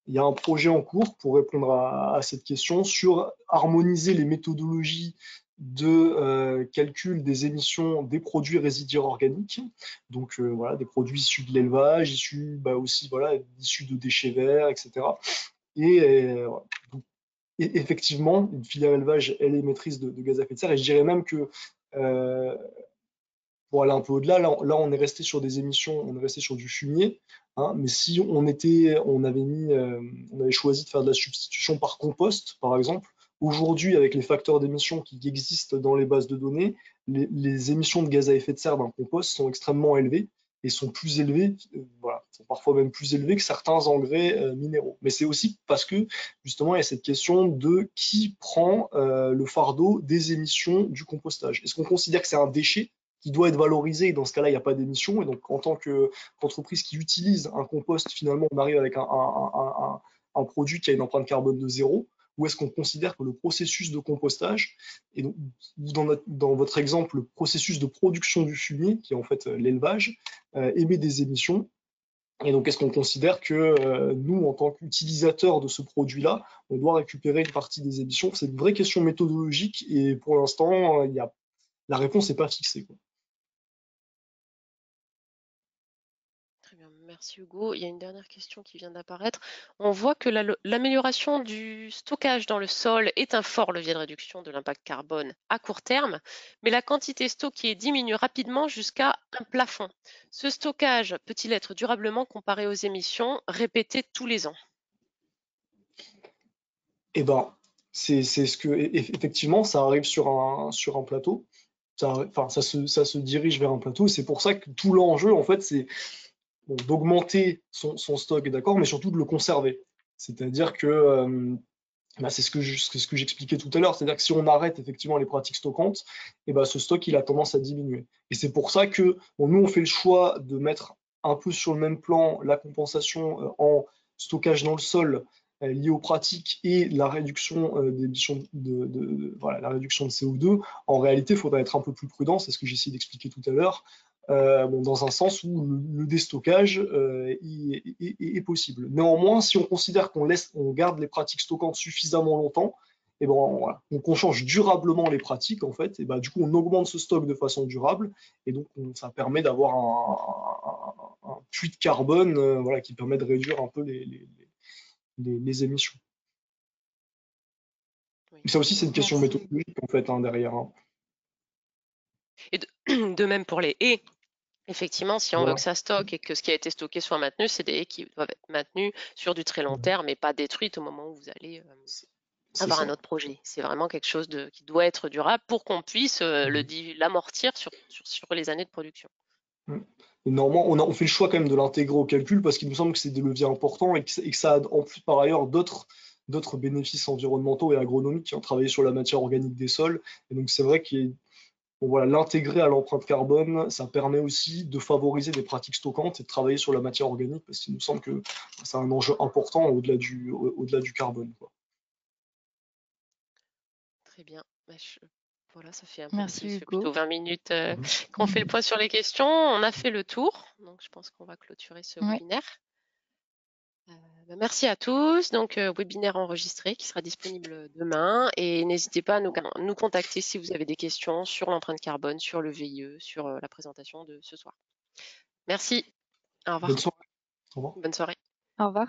Il y a un projet en cours pour répondre à cette question sur harmoniser les méthodologies de calcul des émissions des produits résiduaires organiques, donc voilà, des produits issus de l'élevage, aussi voilà, issus de déchets verts, etc. Et, voilà. Et effectivement, une filière élevage, elle est maîtrise de gaz à effet de serre, et je dirais même que euh, pour aller un peu au-delà, là, on est resté sur des émissions, on est resté sur du fumier, hein, mais si on avait choisi de faire de la substitution par compost, par exemple, aujourd'hui, avec les facteurs d'émission qui existent dans les bases de données, les émissions de gaz à effet de serre d'un compost sont extrêmement élevées et sont plus élevées, voilà, sont parfois même plus élevées que certains engrais minéraux. Mais c'est aussi parce que, justement, il y a cette question de qui prend le fardeau des émissions du compostage. Est-ce qu'on considère que c'est un déchet qui doit être valorisé, et dans ce cas-là, il n'y a pas d'émission. Et donc, en tant qu'entreprise qui utilise un compost, finalement, on arrive avec un produit qui a une empreinte carbone de zéro, ou est-ce qu'on considère que le processus de compostage, et donc, dans votre exemple, le processus de production du fumier, qui est en fait l'élevage, émet des émissions. Et donc, est-ce qu'on considère que nous, en tant qu'utilisateurs de ce produit-là, on doit récupérer une partie des émissions? C'est une vraie question méthodologique et pour l'instant, la réponse n'est pas fixée, quoi. Merci Hugo. Il y a une dernière question qui vient d'apparaître. On voit que l'amélioration du stockage dans le sol est un fort levier de réduction de l'impact carbone à court terme, mais la quantité stockée diminue rapidement jusqu'à un plafond. Ce stockage peut-il être durablement comparé aux émissions répétées tous les ans? Et ben, c'est ce que, effectivement, ça arrive sur un plateau. Enfin, ça se dirige vers un plateau. Et c'est pour ça que tout l'enjeu, en fait, c'est bon, d'augmenter son stock, d'accord, mais surtout de le conserver. C'est-à-dire que bah, c'est ce que j'expliquais tout à l'heure, c'est-à-dire que si on arrête effectivement les pratiques stockantes, et ben ce stock il a tendance à diminuer. Et c'est pour ça que bon, nous on fait le choix de mettre un peu sur le même plan la compensation en stockage dans le sol lié aux pratiques et la réduction des émissions voilà, la réduction de CO2. En réalité, il faudrait être un peu plus prudent, c'est ce que j'ai essayé d'expliquer tout à l'heure. Bon, dans un sens où le déstockage est possible. Néanmoins, si on considère on garde les pratiques stockantes suffisamment longtemps, et ben, voilà, donc on change durablement les pratiques en fait, et ben, du coup on augmente ce stock de façon durable, et donc ça permet d'avoir un puits de carbone voilà, qui permet de réduire un peu les émissions. Oui. Mais ça aussi c'est une question Merci. méthodologique en fait derrière. Hein. Et de même pour les haies. Effectivement, si on veut Voilà. que ça stocke et que ce qui a été stocké soit maintenu, c'est des haies qui doivent être maintenues sur du très long terme et pas détruites au moment où vous allez C'est avoir ça. un autre projet. C'est vraiment quelque chose qui doit être durable pour qu'on puisse l'amortir sur les années de production. Et normalement, on fait le choix quand même de l'intégrer au calcul parce qu'il nous semble que c'est des leviers importants et que ça a en plus par ailleurs d'autres bénéfices environnementaux et agronomiques, hein, travailler sur la matière organique des sols. Et donc c'est vrai que bon, voilà, l'intégrer à l'empreinte carbone, ça permet aussi de favoriser des pratiques stockantes et de travailler sur la matière organique parce qu'il nous semble que c'est un enjeu important au-delà du carbone, quoi. Très bien. Voilà, ça fait un peu Merci plus, ça fait Hugo. plutôt 20 minutes Mhm. qu'on fait le point sur les questions. On a fait le tour, donc je pense qu'on va clôturer ce Ouais. webinaire. Merci à tous. Donc, webinaire enregistré qui sera disponible demain. Et n'hésitez pas à nous contacter si vous avez des questions sur l'empreinte carbone, sur le VIE, sur la présentation de ce soir. Merci. Au Bonne revoir. soirée. Au revoir. Bonne soirée. Au revoir.